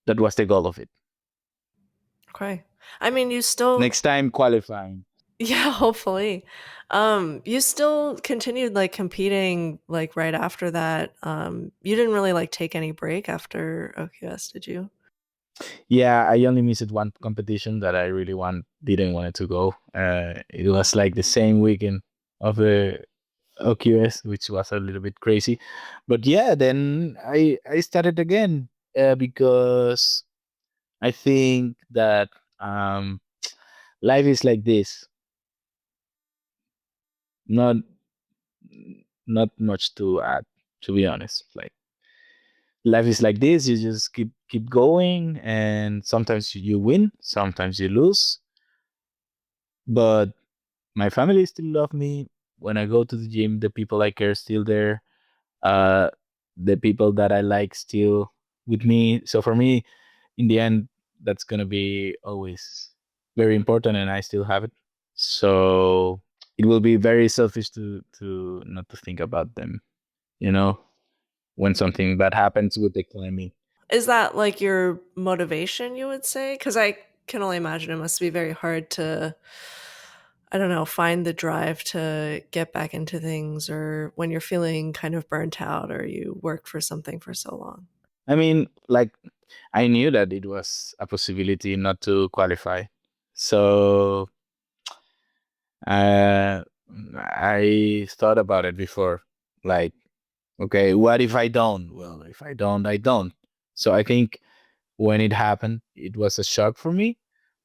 A: that was the goal of it.
B: Okay. I mean, you still
A: Next time qualifying.
B: yeah, hopefully. You still continued like competing like right after that. You didn't really like take any break after OQS, did you?
A: Yeah, I only missed one competition that I really didn't want it to go. It was like the same weekend of the OQS, which was a little bit crazy. But yeah, then I started again because I think that um, life is like this. Not not much to add, to be honest. Like life is like this. You just keep going, and sometimes you win, sometimes you lose. But my family still love me. when I go to the gym, the people I care still there. Uh, the people that I like still with me. So for me, in the end, that's gonna be always very important, and I still have it. So it will be very selfish to not to think about them. You know, when something bad happens, would decline me.
B: Is that like your motivation, you would say? Because I can only imagine it must be very hard to, I don't know, find the drive to get back into things or when you're feeling kind of burnt out or you worked for something for so long.
A: I mean, like I knew that it was a possibility not to qualify, so uh, I thought about it before. Like, okay, what if I don't? Well, if I don't, I don't. So I think when it happened, it was a shock for me,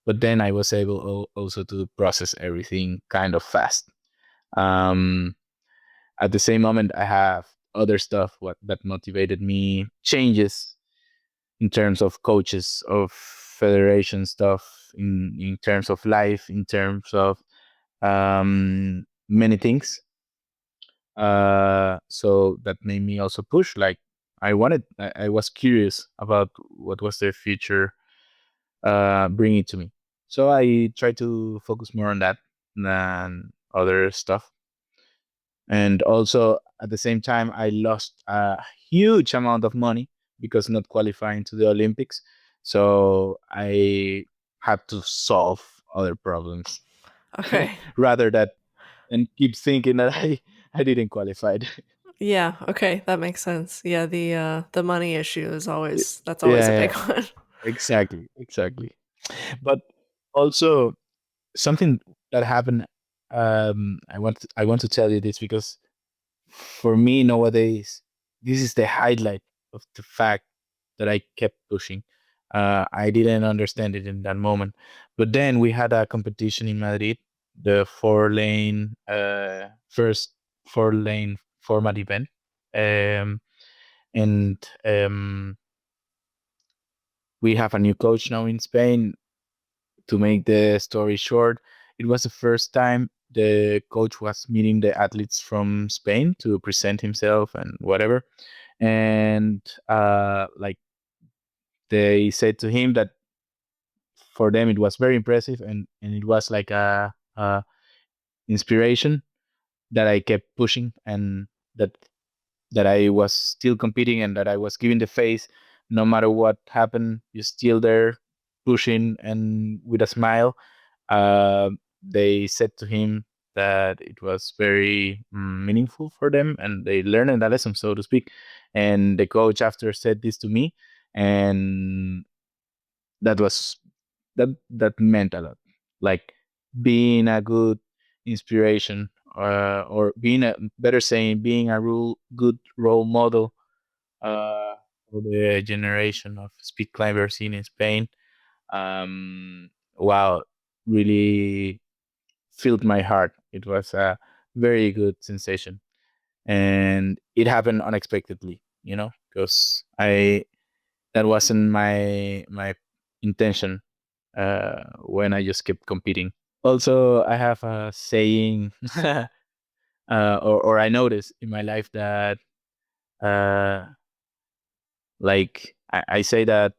A: but then I was able also to process everything kind of fast. Um, at the same moment, I have other stuff what that motivated me, changes in terms of coaches, of federation stuff, in terms of life, in terms of many things. So that made me also push. Like I was curious about what was the future bringing to me. So I try to focus more on that than other stuff. And also at the same time, I lost a huge amount of money because not qualifying to the Olympics. So I had to solve other problems
B: Okay.
A: rather that and keep thinking that I didn't qualify.
B: Yeah, okay, that makes sense. Yeah, the money issue is always that's always a
A: Yeah,
B: big
A: yeah,
B: one.
A: exactly, exactly. But also something that happened. I want to tell you this because for me nowadays, this is the highlight of the fact that I kept pushing. I didn't understand it in that moment, but then we had a competition in Madrid, the first 4 lane format event, um, and we have a new coach now in Spain. To make the story short, it was the first time the coach was meeting the athletes from Spain to present himself and whatever. And like they said to him that for them it was very impressive, and it was like a inspiration that I kept pushing, and that that I was still competing, and that I was giving the face no matter what happened. You're still there pushing and with a smile. uh, they said to him that it was very meaningful for them, and they learned a lesson, so to speak. And the coach after said this to me, and that was that meant a lot. Like being a good inspiration, or being a better saying, being a good role model for the generation of speed climbers in Spain. Wow, really filled my heart. It was a very good sensation, and it happened unexpectedly. Because I that wasn't my intention when I just kept competing. Also, I have a saying, or I noticed in my life that, uh, like I say that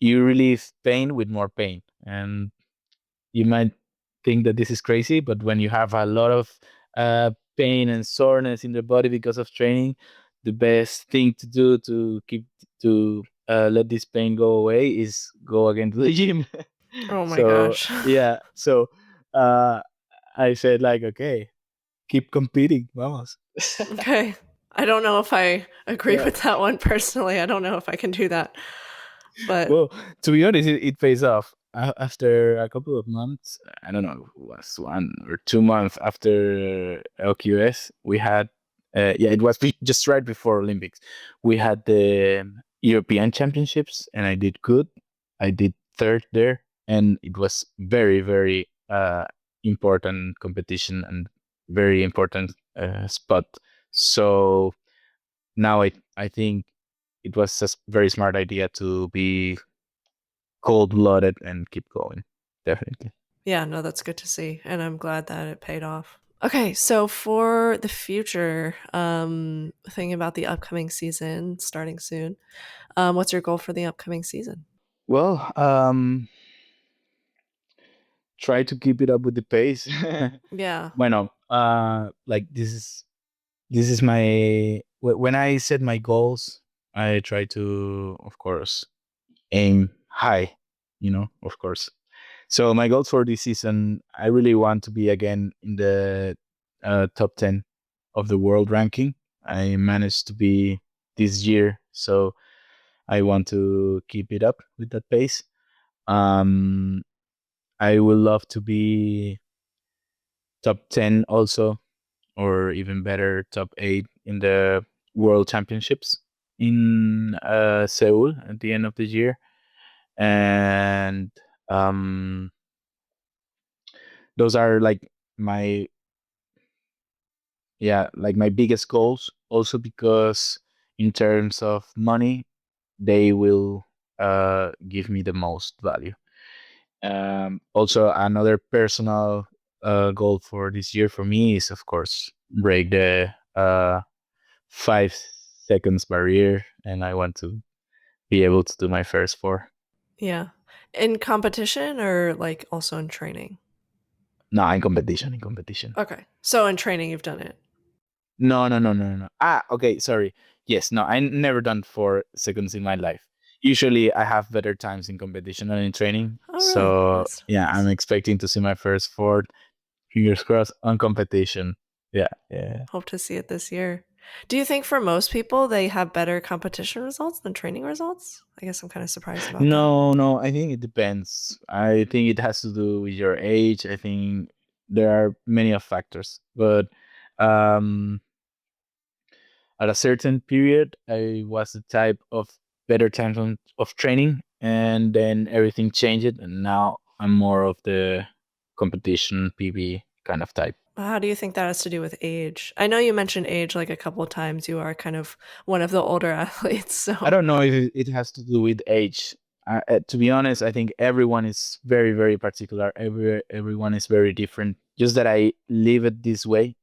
A: you relieve pain with more pain, and you might think that this is crazy, but when you have a lot of pain and soreness in the body because of training, the best thing to do to let this pain go away is go again to the gym.
B: Oh my
A: So
B: gosh.
A: yeah, so uh, I said like, okay, keep competing, vamos.
B: Okay. I don't know if I agree
A: Yeah.
B: with that one personally. I don't know if I can do that. But
A: Well, to be honest, it pays off. After a couple of months, I don't know, it was 1 or 2 months after LQS, we had, yeah, it was just right before Olympics. We had the European Championships, and I did good. I did third there, and it was very, very important competition and very important spot. So now I think it was a very smart idea to be cold blooded and keep going. Definitely.
B: yeah, no, that's good to see. And I'm glad that it paid off. Okay, so for the future, thinking about the upcoming season starting soon, what's your goal for the upcoming season?
A: Well, try to keep it up with the pace.
B: Yeah.
A: Bueno, like this is my when I set my goals, I try to, of course, aim high. Of course. So my goals for this season, I really want to be again in the top 10 of the world ranking. I managed to be this year, so I want to keep it up with that pace. Um, I would love to be top 10 also, or even better, top 8 in the World Championships in Seoul at the end of the year. And um, those are like my like my biggest goals. Also because in terms of money, they will give me the most value. Also, another personal goal for this year for me is, of course, break the 5 seconds barrier, and I want to be able to do my first four.
B: Yeah. In competition or like also in training?
A: No, in competition, in competition.
B: Okay. So in training, you've done it.
A: No, no, no, no, no. Okay, sorry. Yes, no, I never done 4 seconds in my life. Usually, I have better times in competition than in training.
B: Oh, really?
A: So
B: That's
A: yeah, I'm
B: nice.
A: expecting to see my first four. Fingers crossed on competition. Yeah, yeah.
B: Hope to see it this year. Do you think for most people they have better competition results than training results? I guess I'm kind of surprised about that.
A: No, no, I think it depends. I think it has to do with your age. I think there are many of factors, but um, at a certain period, I was the type of better times of training, and then everything changed, and now I'm more of the competition PB kind of type.
B: How do you think that has to do with age? I know you mentioned age like a couple of times. You are kind of one of the older athletes,
A: I
B: so
A: don't know if it has to do with age. To be honest, I think everyone is very, very particular. Everyone is very different. Just that I live it this way,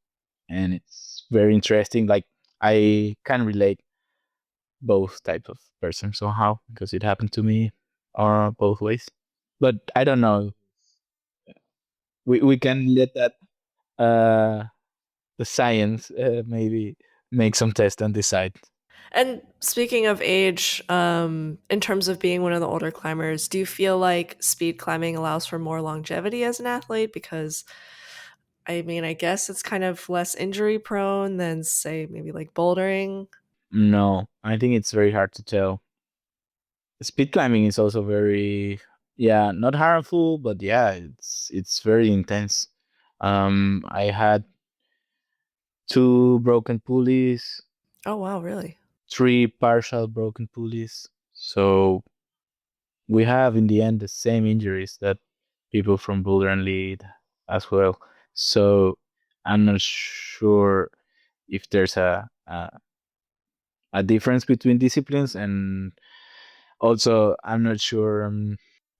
A: and it's very interesting. Like I can relate both types of person somehow because it happened to me, both ways. But I don't know. We can let that uh the science maybe make some test and decide.
B: And speaking of age, in terms of being one of the older climbers, do you feel like speed climbing allows for more longevity as an athlete? Because I mean, I guess it's kind of less injury prone than, say, maybe like bouldering.
A: No, I think it's very hard to tell. Speed climbing is also very, yeah, not harmful, but yeah, it's very intense. I had two broken pulleys,
B: Oh, wow, really?
A: three partial broken pulleys. So we have in the end the same injuries that people from Boulder and Lead as well. So I'm not sure if there's a difference between disciplines, and also I'm not sure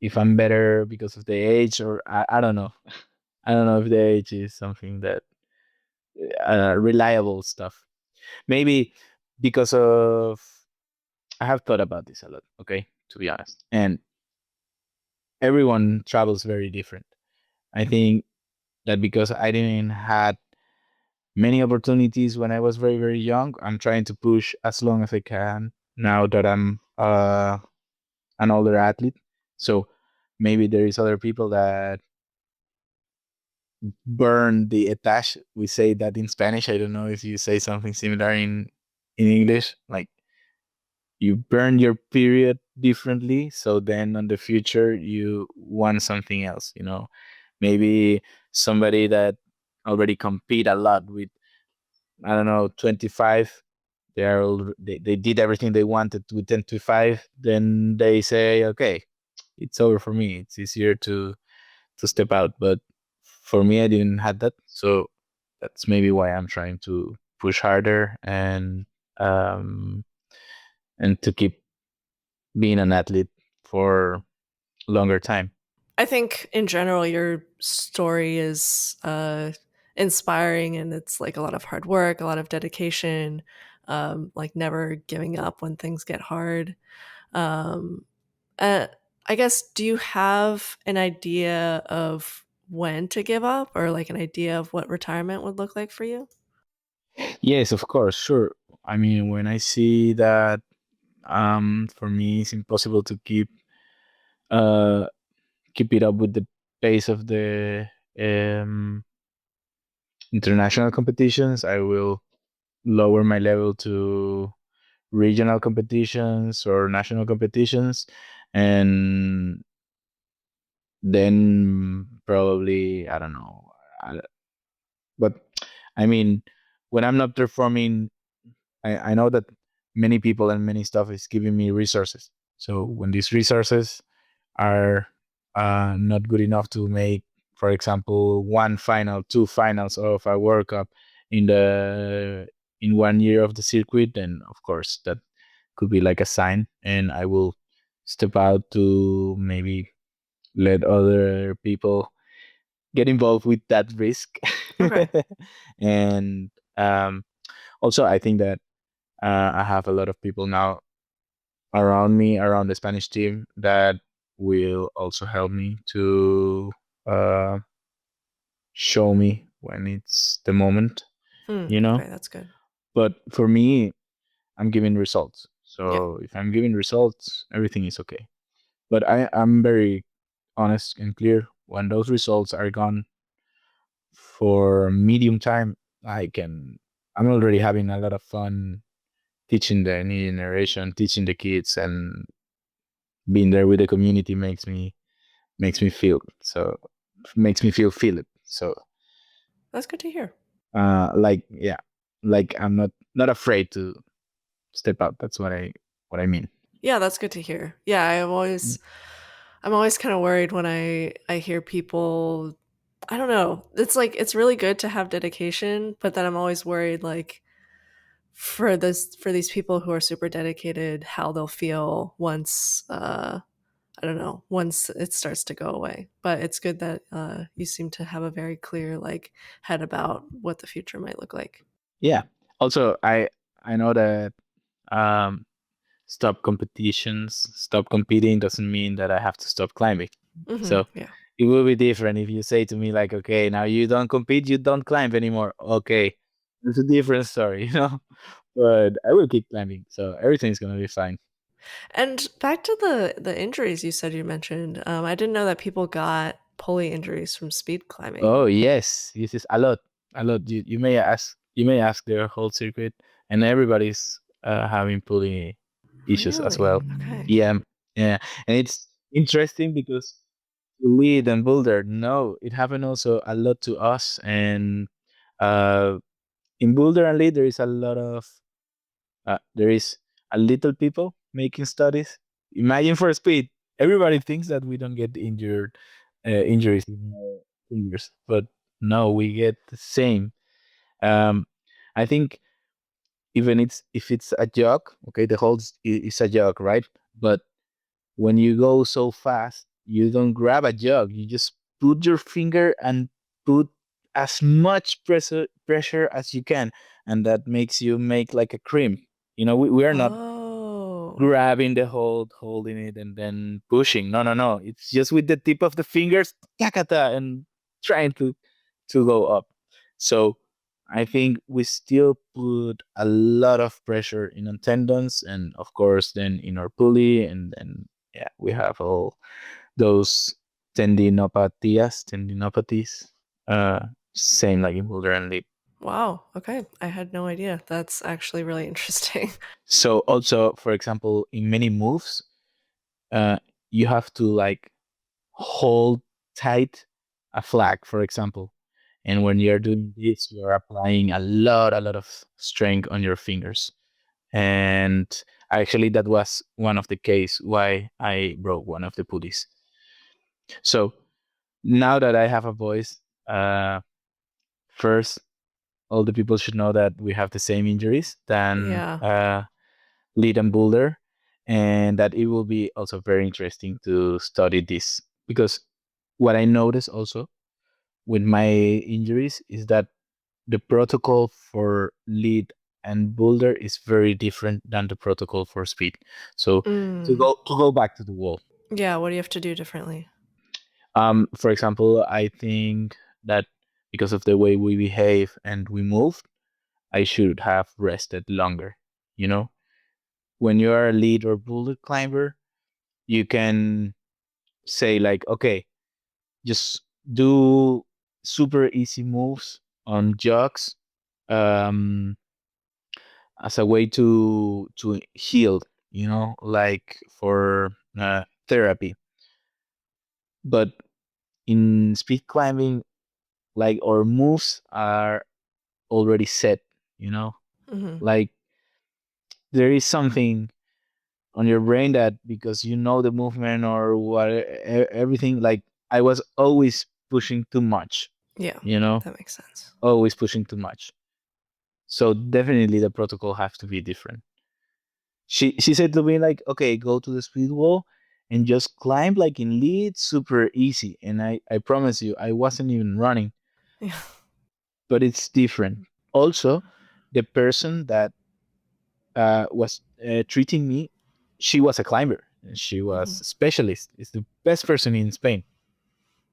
A: if I'm better because of the age, or I don't know. I don't know if the age is something that reliable stuff. Maybe because of I have thought about this a lot. Okay, to be honest, and everyone travels very different. I think that because I didn't had many opportunities when I was very very young, I'm trying to push as long as I can now that I'm an older athlete. So maybe there is other people that burn the attach. We say that in Spanish. I don't know if you say something similar in English. Like you burn your period differently, so then on the future you want something else. Maybe somebody that already compete a lot with, I don't know, 25. They did everything they wanted with 25. Then they say, okay, it's over for me. It's easier to step out. But for me, I didn't have that, so that's maybe why I'm trying to push harder um, and to keep being an athlete for longer time.
B: I think in general, your story is inspiring, and it's like a lot of hard work, a lot of dedication, like never giving up when things get hard. Um, uh, I guess, do you have an idea of when to give up, or like an idea of what retirement would look like for you?
A: Yes, of course, sure. I mean, when I see that, for me it's impossible to uh keep it up with the pace of the um international competitions, I will lower my level to regional competitions or national competitions, and then probably, I don't know. I, but I mean, when I'm not performing, I know that many people and many stuff is giving me resources. So when these resources are not good enough to make, for example, one final, two finals of a World Cup in the in 1 year of the circuit, then of course that could be like a sign, and I will step out to maybe let other people get involved with that risk.
B: Okay.
A: And also, I think that I have a lot of people now around me, around the Spanish team, that will also help me to uh, show me when it's the moment,
B: Hmm.
A: you know.
B: Okay, that's good.
A: But for me, I'm giving results.
B: Yeah.
A: So if I'm giving results, everything is okay. But I'm very honest and clear. When those results are gone for medium time, I can. I'm already having a lot of fun teaching the new generation, teaching the kids, and being there with the community makes me feel so makes me feel it. So
B: That's good to hear.
A: like, yeah, like I'm not afraid to step out. That's what I mean.
B: Yeah, that's good to hear. Yeah, I'm always kind of worried when I hear people, I don't know. It's like it's really good to have dedication, but then I'm always worried like for these people who are super dedicated, how they'll feel once I don't know, once it starts to go away. But it's good that you seem to have a very clear like head about what the future might look like.
A: Yeah. Also, I know that um stop competing doesn't mean that I have to stop climbing. So
B: Yeah.
A: it will be different if you say to me like, okay, now you don't compete, you don't climb anymore. Okay, it's a different story, you know. But I will keep climbing, so everything's gonna be fine.
B: And back to the injuries you said you mentioned. I didn't know that people got pulley injuries from speed climbing.
A: Oh yes, this is a lot, a lot. You may ask their whole circuit, and everybody's having pulley issues as
B: Really?
A: well.
B: Okay.
A: Yeah, yeah, and it's interesting because lead and Boulder, no, it happened also a lot to us, and uh, in Boulder and lead there is a lot of there is a little people making studies. Imagine for speed, everybody thinks that we don't get injuries in our fingers, but no, we get the same. Um, I think even if it's a jog, okay, the whole is a jog, right? But when you go so fast, you don't grab a jog. You just put your finger and put as much pressure as you can, and that makes you make like a cream. We are not
B: Oh.
A: grabbing the hold, holding it, and then pushing. No, no, no. It's just with the tip of the fingers, takata, and trying to go up. So I think we still put a lot of pressure in our tendons, and of course, then in our pulley, and then yeah, we have all those tendinopathies. Uh, Same like in boulder and leap.
B: Wow. Okay. I had no idea. That's actually really interesting.
A: So also, for example, in many moves, uh, you have to like hold tight a flag, for example. And when you're doing this, you're applying a lot of strength on your fingers. And actually, that was one of the case why I broke one of the pulleys. So now that I have a voice, first, all the people should know that we have the same injuries than
B: Yeah.
A: lead and boulder, and that it will be also very interesting to study this because what I noticed also with my injuries is that the protocol for lead and boulder is very different than the protocol for speed. So
B: Mm.
A: to go back to the wall,
B: Yeah, what do you have to do differently?
A: for example, I think that because of the way we behave and we move, I should have rested longer. You know, when you are a lead or boulder climber, you can say like, okay, just do super easy moves on jogs, um, as a way to heal, like for therapy. But in speed climbing, like our moves are already set, you know,
B: Hmm.
A: like there is something on your brain that because you know the movement or what everything, like I was always pushing too much,
B: Yeah,
A: you know,
B: that makes sense.
A: always pushing too much. So definitely the protocol has to be different. She said to me like, okay, go to the speed wall and just climb like in lead, super easy. And I promise you, I wasn't even running,
B: Yeah.
A: but it's different. Also, the person that was treating me, she was a climber. And she was
B: Hmm.
A: a specialist. It's the best person in Spain,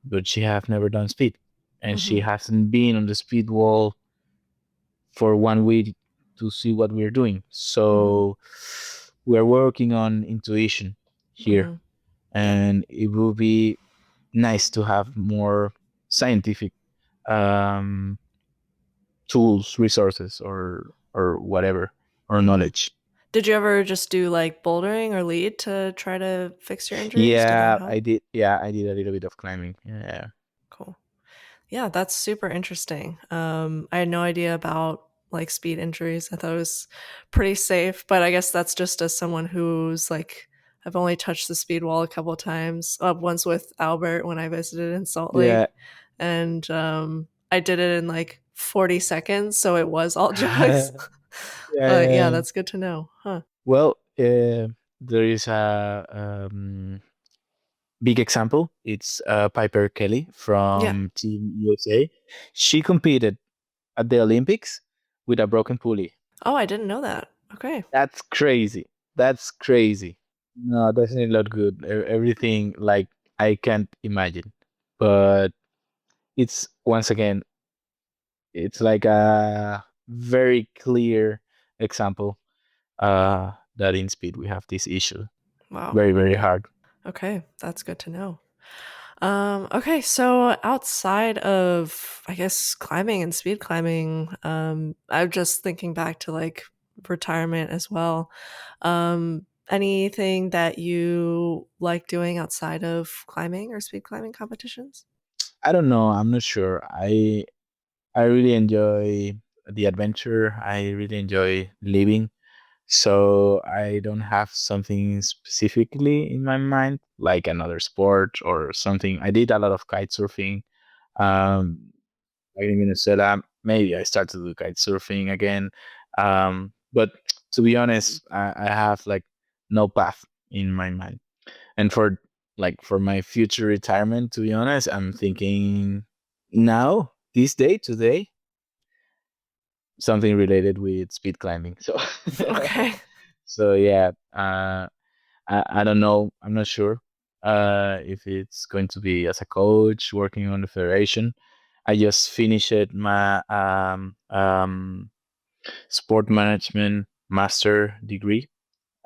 A: but she have never done speed, and she
B: Hmm.
A: hasn't been on the speed wall for 1 week to see what we're doing.
B: Hmm.
A: So we're working on intuition here,
B: Hmm. Yeah.
A: and it will be nice to have more scientific um, tools, resources, or whatever, or
B: Hmm.
A: knowledge.
B: Did you ever just do like bouldering or lead to try to fix your injuries? Did that
A: Yeah,
B: help?
A: I did. Yeah, I did a little bit of climbing. Yeah,
B: Cool. Yeah, that's super interesting. I had no idea about like speed injuries. I thought it was pretty safe, but I guess that's just as someone who's like, I've only touched the speed wall a couple of times. Once with Albert when I visited in Salt
A: yeah,
B: Lake, and I did it in like 40 seconds, so it was all
A: yeah.
B: jogs. But yeah,
A: Yeah.
B: that's good to know, huh?
A: Well, there is a big example. It's Piper Kelly
B: Yeah.
A: from Team USA. She competed at the Olympics with a broken pulley.
B: Oh, I didn't know that. Okay.
A: That's crazy. That's crazy. No, that's not good. Everything like I can't imagine. But it's once again, it's like a very clear example that in speed we have this issue.
B: Wow.
A: Very, very hard.
B: Okay, that's good to know. Okay, so outside of, I guess, climbing and speed climbing, I'm just thinking back to like retirement as well. Anything that you like doing outside of climbing or speed climbing competitions?
A: I don't know. I'm not sure. I really enjoy the adventure. I really enjoy living. So I don't have something specifically in my mind, like another sport or something. I did a lot of kite surfing. Um, like in Venezuela, maybe I start to do kite surfing again. But to be honest, I have like no path in my mind. And for my future retirement, to be honest, I'm thinking now, this day, today, something related with speed climbing. So,
B: Okay.
A: so yeah, I don't know. I'm not sure if it's going to be as a coach working on the federation. I just finished my sport management master degree.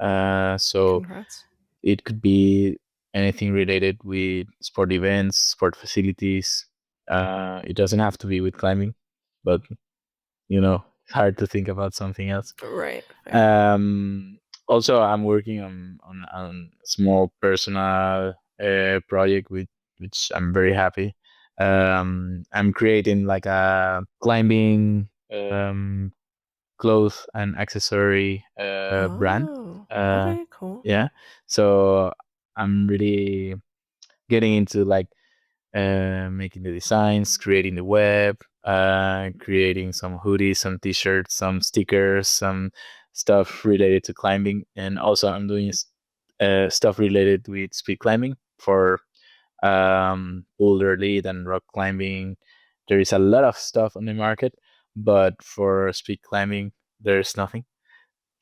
A: So
B: Congrats.
A: it could be anything related with sport events, sport facilities. It doesn't have to be with climbing, but it's hard to think about something else.
B: Right. Fair.
A: Um, Also, I'm working on a small personal project with which I'm very happy. I'm creating like a climbing clothes and accessory brand.
B: Oh,
A: Uh,
B: okay, cool.
A: yeah, so I'm really getting into like making the designs, creating the web, creating some hoodies, some t-shirts, some stickers, some stuff related to climbing, and also I'm doing stuff related with speed climbing for boulder lead and rock climbing. there is a lot of stuff on the market, but for speed climbing, there's nothing.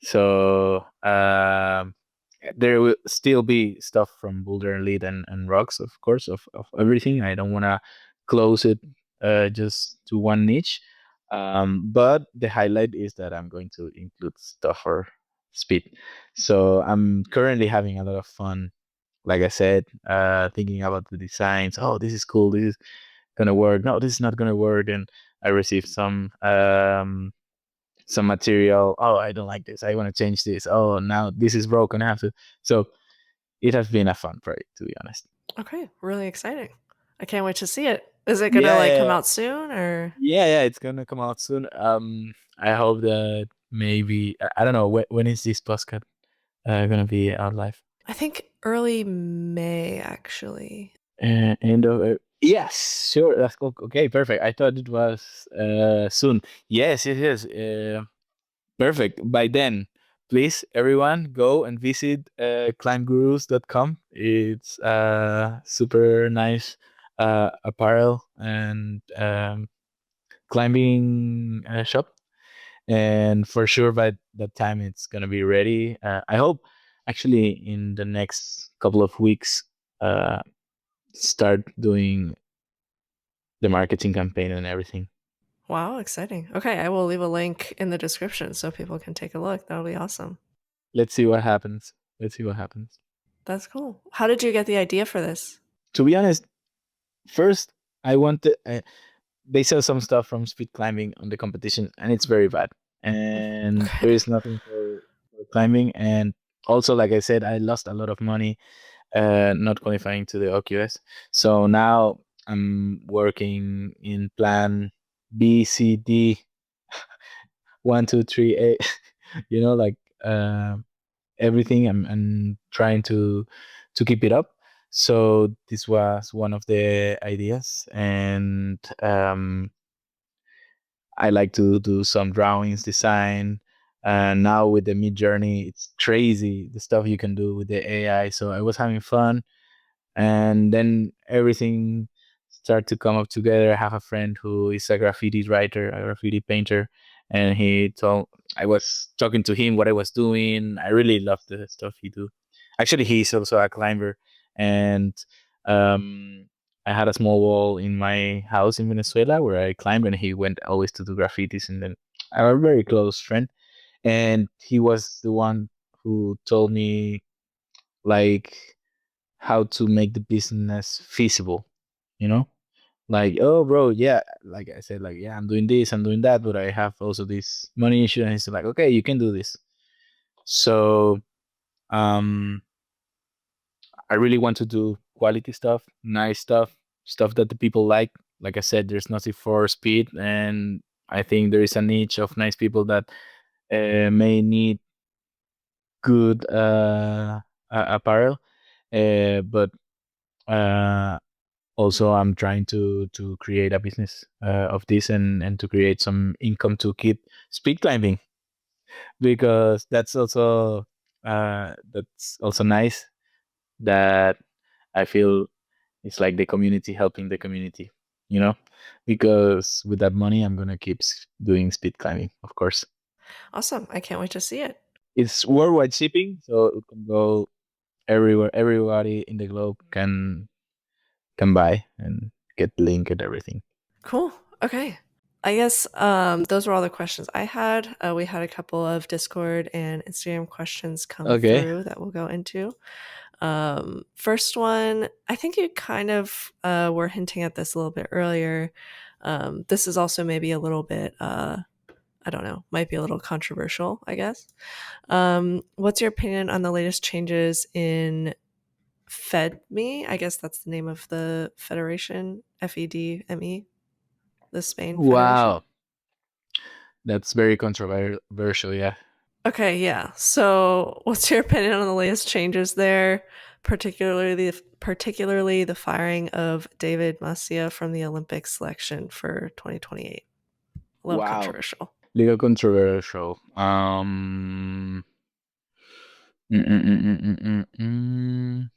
A: So there will still be stuff from Boulder Elite and Rocks, of course, of everything. I don't want to close it just to one niche. But the highlight is that I'm going to include stuff for speed. So I'm currently having a lot of fun. Like I said, thinking about the designs. Oh, this is cool. This is gonna work. No, this is not gonna work. And I received some material. Oh, I don't like this. I want to change this. Oh, now this is broken. I have to. So it has been a fun project, to be honest.
B: Okay, really exciting. I can't wait to see it. Is it gonna
A: Yeah,
B: like come
A: yeah,
B: out soon or?
A: yeah. It's gonna come out soon. I hope that maybe I don't know when is this podcast gonna be out live?
B: I think early May actually.
A: End of yes, sure. That's cool. Okay, perfect. I thought it was soon. Yes, it is. Perfect. By then, please, everyone, go and visit climbgurus.com. It's super nice apparel and climbing shop. And for sure, by that time, it's going to be ready. I hope actually in the next couple of weeks, uh, start doing the marketing campaign and everything.
B: Wow, exciting. Okay, I will leave a link in the description so people can take a look. That'll be awesome.
A: Let's see what happens. Let's see what happens.
B: That's cool. How did you get the idea for this?
A: To be honest, first, I wanted. They sell some stuff from speed climbing on the competition, and it's very bad. And there
B: Okay.
A: is nothing for climbing. And also, like I said, I lost a lot of money not qualifying to the OQS. So now I'm working in plan B, C, D, one, two, three, eight. Like uh, everything. I'm trying to keep it up. So this was one of the ideas, and I like to do some drawings, design. And now with the Mid Journey, it's crazy the stuff you can do with the AI. So I was having fun, and then everything started to come up together. I have a friend who is a graffiti writer, a graffiti painter, and he told I was talking to him what I was doing. I really love the stuff he do. Actually, he's also a climber, and um, I had a small wall in my house in Venezuela where I climbed, and he went always to do graffitis, and then I'm a very close friend, and he was the one who told me like how to make the business feasible, you know? Like, oh, bro, yeah, like I said, like, yeah, I'm doing this, I'm doing that, but I have also this money issue. And he's like, okay, you can do this. So, um, I really want to do quality stuff, nice stuff, stuff that the people like. Like I said, there's nothing for speed, and I think there is a niche of nice people that may need good apparel, but uh, also I'm trying to create a business of this and to create some income to keep speed climbing, because that's also nice that I feel it's like the community helping the community, you know, because with that money I'm gonna keep doing speed climbing, of course.
B: Awesome. I can't wait to see it.
A: It's worldwide shipping, so it can go everywhere. Everybody in the globe can buy and get the link and everything.
B: Cool. Okay. I guess those were all the questions I had. We had a couple of Discord and Instagram questions come
A: Okay.
B: through that we'll go into. First one, I think you kind of were hinting at this a little bit earlier. This is also maybe a little bit, I don't know, might be a little controversial, I guess. What's your opinion on the latest changes in FEDME? I guess that's the name of the federation, FEDME, the Spain Federation.
A: Wow, that's very controversial. Yeah.
B: Okay, yeah. So, what's your opinion on the latest changes there, particularly the firing of David Macia from the Olympic selection for 2028? A little
A: Wow.
B: controversial.
A: Legal controversial. Mm, mm, mm, mm, mm, mm,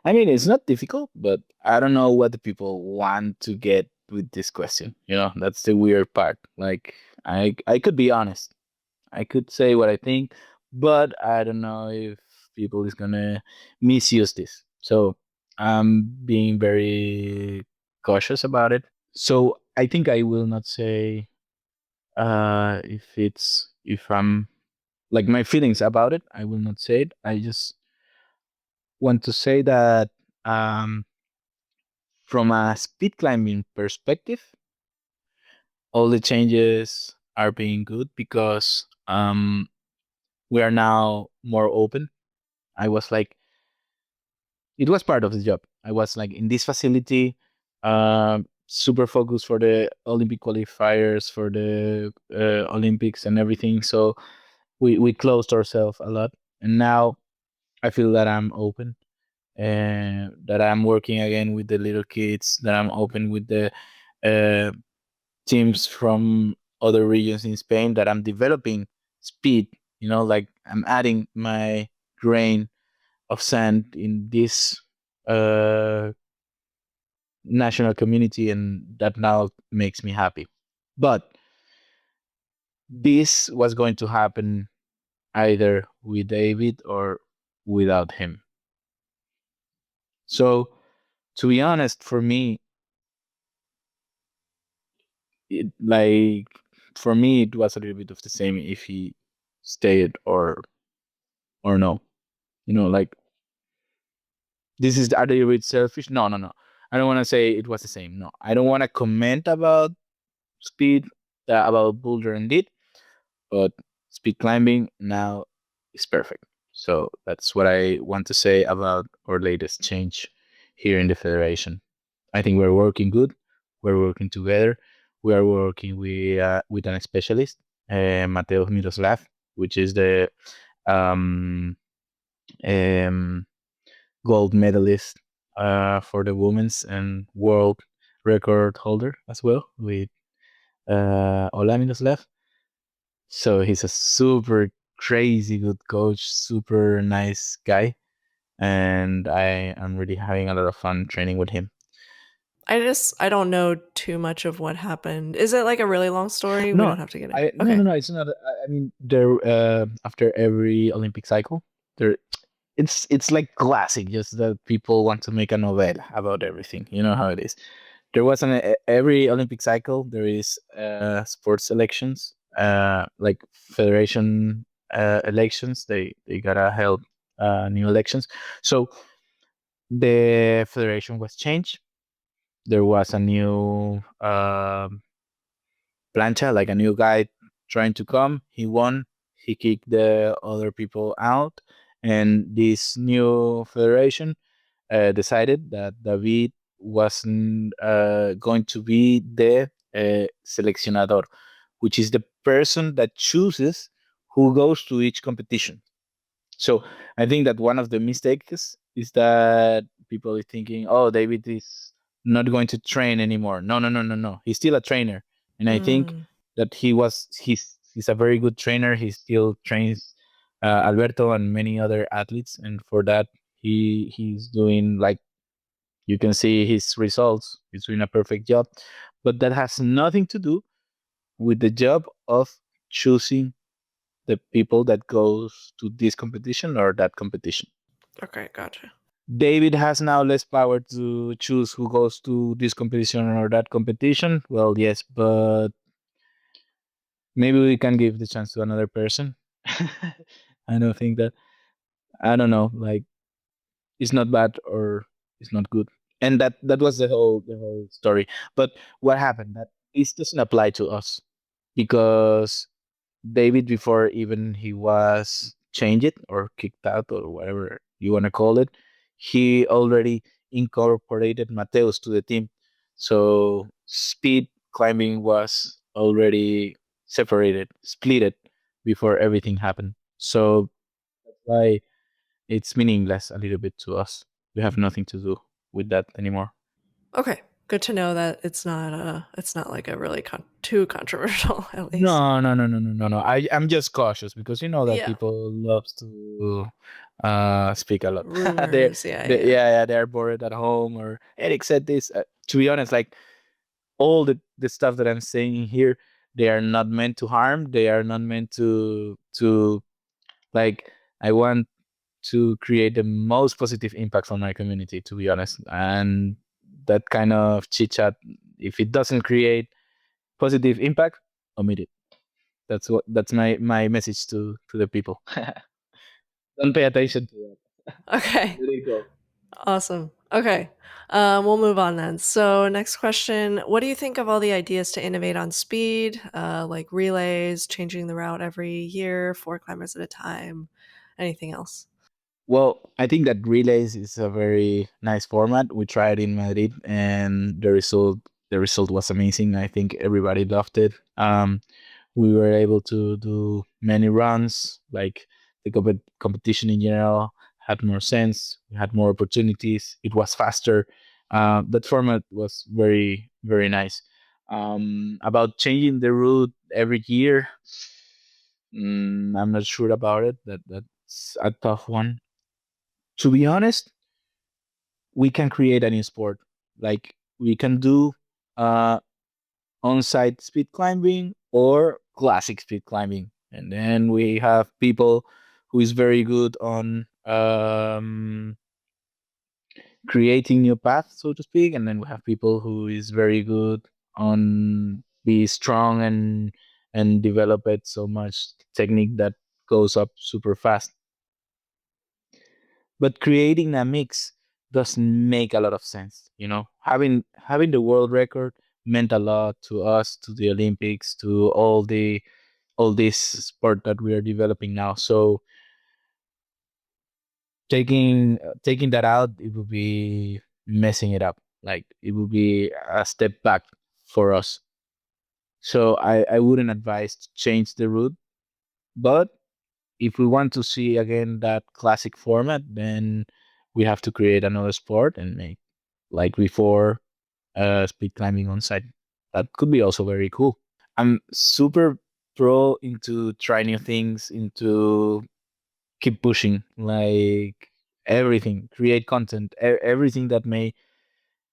A: I mean, it's not difficult, but I don't know what the people want to get with this question. That's the weird part. Like I could be honest. I could say what I think, but I don't know if people is gonna misuse this. So I'm being very cautious about it. So I think I will not say if I'm like my feelings about it. I will not say it. I just want to say that um, from a speed climbing perspective, all the changes are being good because we are now more open. I was like, it was part of the job. I was like in this facility, super focused for the Olympic qualifiers, for the Olympics and everything. So we closed ourselves a lot, and now I feel that I'm open and that I'm working again with the little kids. That I'm open with the uh, teams from other regions in Spain. That I'm developing speed. Like I'm adding my grain of sand in this uh, national community, and that now makes me happy. But this was going to happen either with David or without him. So, to be honest, for me, like for me, it was a little bit of the same if he stayed or no. Like this is a little bit selfish. No, no, no. I don't want to say it was the same. No, I don't want to comment about speed, about Boulder and Lead, but speed climbing now is perfect. So that's what I want to say about our latest change here in the federation. I think we're working good. We're working together. We are working with an specialist, Mateo Miroslav, which is the um, um, gold medalist for the women's and world record holder as well with Ola Miroslav. So he's a super crazy good coach, super nice guy, and I am really having a lot of fun training with him.
B: I don't know too much of what happened. Is it like a really long story? We
A: No,
B: don't have to get it.
A: I no
B: Okay.
A: no no. It's not. I mean, there after every Olympic cycle, there it's like classic. Just that people want to make a novella about everything. You know how it is. There was every Olympic cycle. There is sports elections, like federation elections. They gotta held new elections. So the federation was changed. There was a new plancha, like a new guy trying to come. He won. He kicked the other people out, and this new federation decided that David wasn't going to be the seleccionador, which is the person that chooses who goes to each competition. So I think that one of the mistakes is that people are thinking, "Oh, David is not going to train anymore." No, no, no, no, no. He's still a trainer, and I think
B: Mm.
A: that he's a very good trainer. He still trains Alberto and many other athletes, and for that he's doing like you can see his results. He's doing a perfect job, but that has nothing to do with the job of choosing the people that goes to this competition or that competition.
B: Okay, gotcha.
A: David has now less power to choose who goes to this competition or that competition. Well, yes, but maybe we can give the chance to another person. I don't think that I don't know, like it's not bad or it's not good. And that was the whole story. But what happened that this doesn't apply to us because David, before even he was changed or kicked out or whatever you want to call it, he already incorporated Mateus to the team. So speed climbing was already separated, splitted before everything happened. So that's why it's meaningless a little bit to us. We have nothing to do with that anymore.
B: Okay, good to know that it's not like a really too controversial at least.
A: No, no, no, no, no, no, no. I'm just cautious because you know that
B: Yeah.
A: people loves to speak a lot.
B: Rumors. Yeah,
A: they
B: yeah.
A: yeah, yeah, they're bored at home or Eric said this. To be honest, like all the stuff that I'm saying here, they are not meant to harm. They are not meant to like. I want to create the most positive impact on my community, to be honest. And that kind of chit chat, if it doesn't create positive impact, omit it. That's my message to the people. Don't pay attention to that.
B: Okay.
A: Let it go.
B: Awesome. Okay. We'll move on then. So, next question. What do you think of all the ideas to innovate on speed, like relays, changing the route every year, 4 climbers at a time? Anything else?
A: Well, I think that relays is a very nice format. We tried in Madrid, and the result was amazing. I think everybody loved it. We were able to do many runs. Like the competition in general had more sense. We had more opportunities. It was faster. That format was very very nice. About changing the route every year, I'm not sure about it. That's a tough one. To be honest, we can create a new sport. Like we can do uh, on-site speed climbing or classic speed climbing, and then we have people who is very good on creating new paths, so to speak, and then we have people who is very good on be strong and develop it so much technique that goes up super fast. But creating a mix doesn't make a lot of sense. Having the world record meant a lot to us, to the Olympics, to all this sport that we are developing now. So taking that out, it would be messing it up. Like it would be a step back for us. So I wouldn't advise to change the route. But if we want to see again that classic format, then we have to create another sport and make like before speed climbing on site. That could be also very cool. I'm super pro into try new things, into keep pushing, like everything, create content, everything that may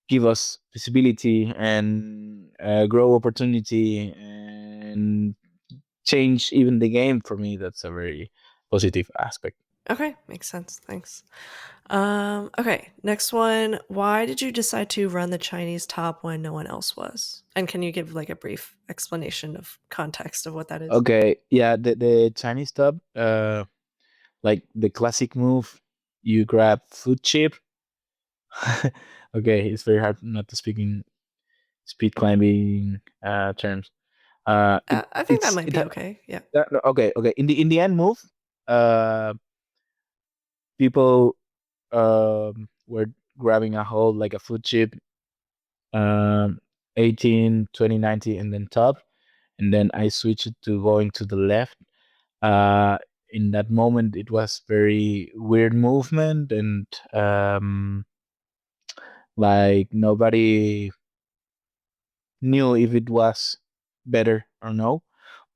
A: give us visibility and grow opportunity and change even the game. For me, that's a very positive aspect.
B: Okay, makes sense. Thanks. Okay, next one. Why did you decide to run the Chinese top when no one else was? And can you give like a brief explanation of context of what that is?
A: Okay, yeah, the Chinese tub, like the classic move, you grab food chip. Okay, it's very hard not to speak in speed climbing terms. It
B: I think that
A: it's
B: might
A: it
B: be
A: ha-
B: okay. Yeah.
A: no, okay. In the end move, uh, people were grabbing a hold like a food chip, um, 18, 20, 90, and then top, and then I switched it to going to the left. Uh, in that moment, it was very weird movement, and like nobody knew if it was better or no.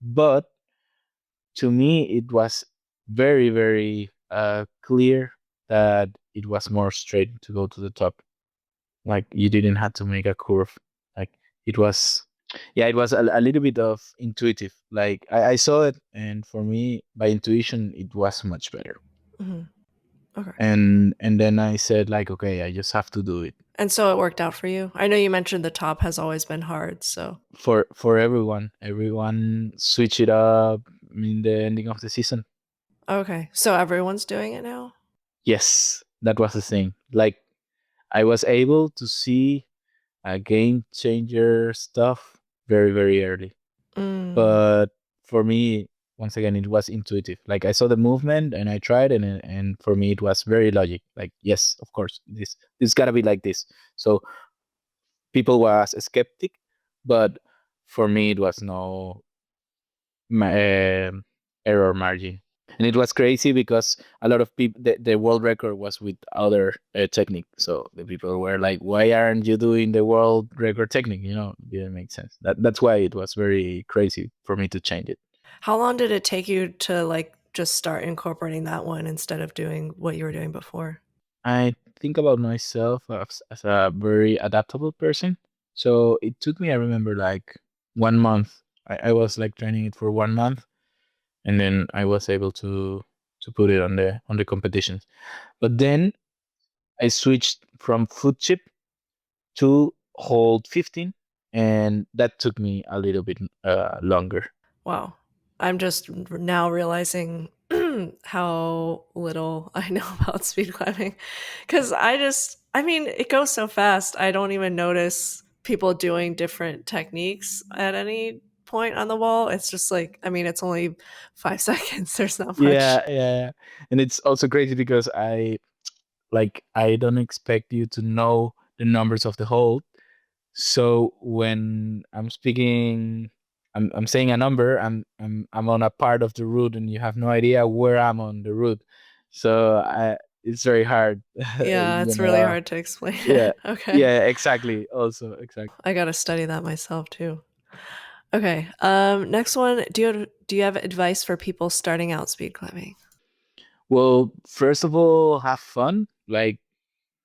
A: But to me, it was very, very clear that it was more straight to go to the top. Like you didn't have to make a curve. Like it was, yeah, it was a little bit of intuitive. Like I saw it, and for me, by intuition, it was much better.
B: Hmm. Okay.
A: And then I said like, okay, I just have to do it
B: And so it worked out for you. I know you mentioned the top has always been hard. So,
A: for everyone. Everyone switch it up in the ending of the season.
B: okay. So everyone's doing it now?
A: Yes, that was the thing. Like I was able to see a game changer stuff very very early.
B: Mm,
A: But for me, once again, it was intuitive. Like I saw the movement and I tried, and for me, it was very logic. Like yes, of course, this gotta be like this. So people was skeptic, but for me, it was no error margin. And it was crazy because a lot of people, the world record was with other technique. So the people were like, "Why aren't you doing the world record technique?" It didn't make sense. That's why it was very crazy for me to change it.
B: how long did it take you to like just start incorporating that one instead of doing what you were doing before?
A: I think about myself as a very adaptable person. So it took me, I remember, like 1 month. I was like training it for 1 month, and then I was able to put it on the competitions. But then I switched from foot chip to hold 15, and that took me a little bit longer.
B: Wow. I'm just now realizing how little I know about speed climbing. Because I mean, it goes so fast. I don't even notice people doing different techniques at any point on the wall. It's just like, I mean, it's only 5 seconds. There's not much.
A: Yeah, yeah. And it's also crazy because I don't expect you to know the numbers of the hold. So when I'm speaking, I'm saying a number, I'm on a part of the route, and you have no idea where I'm on the route. So it's very hard
B: Yeah,
A: in
B: it's really
A: general.
B: hard to explain
A: Yeah,
B: it. Okay.
A: yeah, exactly. Also, exactly.
B: I got to study that myself too. Okay. Next one. Do you have advice for people starting out speed climbing?
A: Well, first of all, have fun. Like,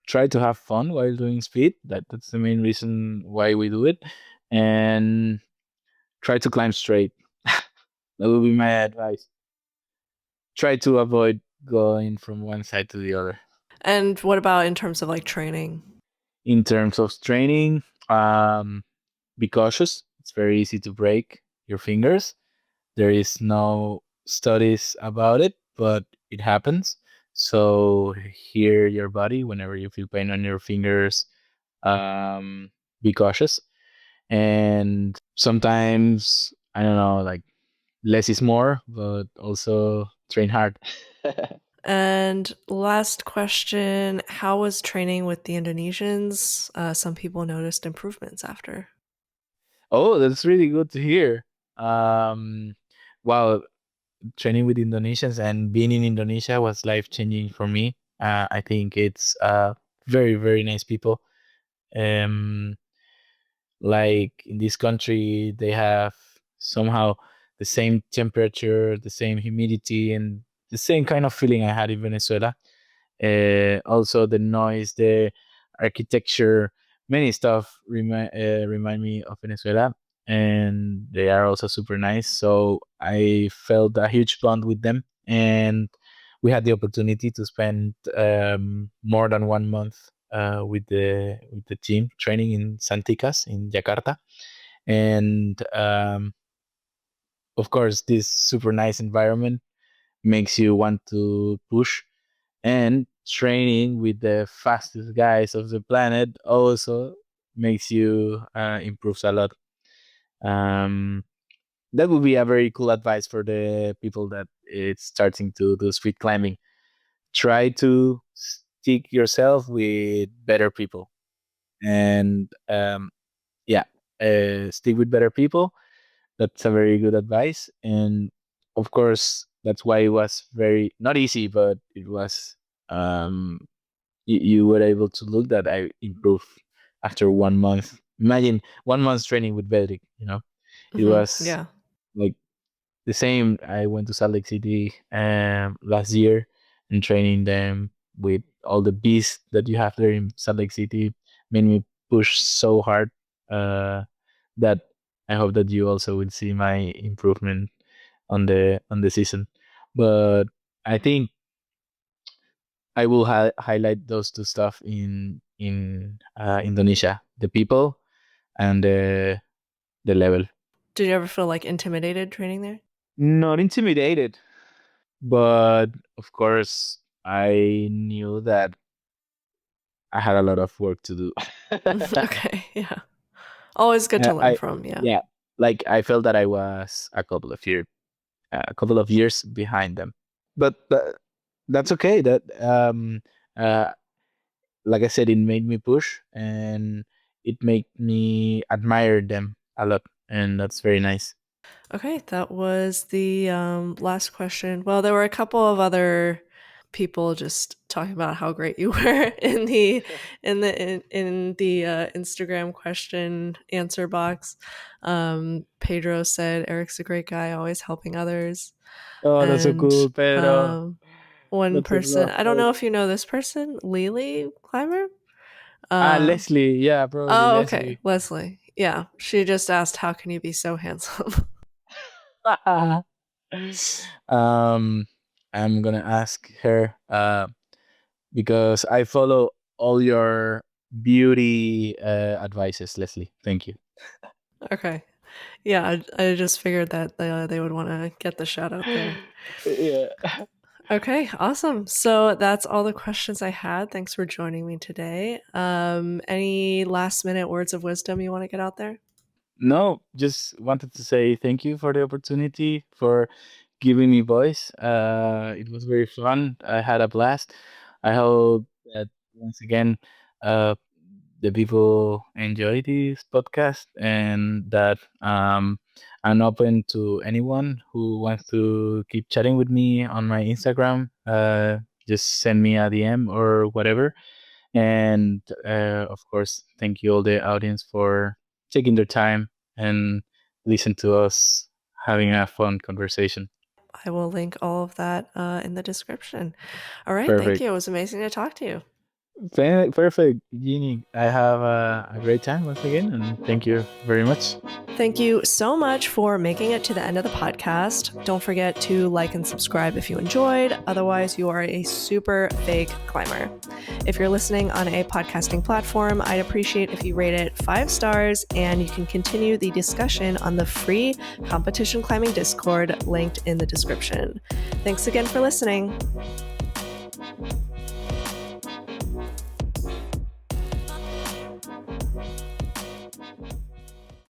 A: try to have fun while doing speed. That's the main reason why we do it, and try to climb straight. That would be my advice. Try to avoid going from one side to the other.
B: And what about in terms of like training?
A: In terms of training, um, be cautious. It's very easy to break your fingers. There is no studies about it, but it happens. So hear your body whenever you feel pain on your fingers. Um, be cautious. And sometimes, I don't know, like less is more, but also train hard.
B: And last question, how was training with the Indonesians? Some people noticed improvements after.
A: Oh, that's really good to hear. Um, wow, training with Indonesians and being in Indonesia was life changing for me. I think it's very, very nice people. Um, like in this country, they have somehow the same temperature, the same humidity, and the same kind of feeling I had in Venezuela. Also, the noise, the architecture, many stuff remind me of Venezuela, and they are also super nice. So I felt a huge bond with them, and we had the opportunity to spend more than 1 month with the team training in Santikas in Jakarta, and of course, this super nice environment makes you want to push, and training with the fastest guys of the planet also makes you improves a lot. Um, that would be a very cool advice for the people that it's starting to do speed climbing. Try to stick yourself with better people, and yeah, stick with better people. That's a very good advice, and of course, that's why it was very not easy, but it was um, you were able to look that I improved after 1 month. Imagine 1 month's training with Vedrik, it was
B: Yeah.
A: like the same. I went to Salt Lake City last year and training them with all the beasts that you have there in Salt Lake City made me push so hard that I hope that you also will see my improvement on the season. But I think I will highlight those two stuff in Indonesia: the people and the level.
B: Did you ever feel like intimidated training there?
A: Not intimidated, but of course I knew that I had a lot of work to do.
B: Okay. Yeah. Always good to learn
A: I
B: from. Yeah.
A: Yeah, like I felt that I was a couple of years behind them, but that's okay. That uh, like I said, it made me push, and it made me admire them a lot, and that's very nice.
B: Okay. That was the last question. Well, there were a couple of other people just talking about how great you were in the Instagram question answer box. Pedro said Eric's a great guy, always helping others.
A: Oh, that's so
B: And
A: cool, Pedro.
B: one
A: That's a
B: person,
A: love,
B: I don't know
A: Pedro.
B: if you know this person, Lily Climber.
A: Leslie. Yeah, probably
B: Oh, okay.
A: Leslie.
B: Leslie. Yeah. She just asked, how can you be so handsome?
A: um, I'm gonna ask her because I follow all your beauty advices, Leslie. Thank you.
B: Okay. Yeah, I just figured that they would want to get the shout out there.
A: Yeah.
B: Okay, awesome. So that's all the questions I had. Thanks for joining me today. Any last minute words of wisdom you want to get out there?
A: No, just wanted to say thank you for the opportunity for giving me voice. It was very fun. I had a blast. I hope that once again, uh, the people enjoy this podcast and that I'm open to anyone who wants to keep chatting with me on my Instagram. Just send me a DM or whatever. And of course, thank you all the audience for taking their time and listen to us having a fun conversation.
B: I will link all of that in the description. All right, thank
A: Perfect.
B: you. It was amazing to talk to you.
A: Perfect, Jeannie. I have a great time once again, and thank you very much.
B: Thank you so much for making it to the end of the podcast. Don't forget to like and subscribe if you enjoyed. Otherwise, you are a super fake climber. If you're listening on a podcasting platform, I'd appreciate if you rate it 5 stars, and you can continue the discussion on the free competition climbing Discord linked in the description. Thanks again for listening.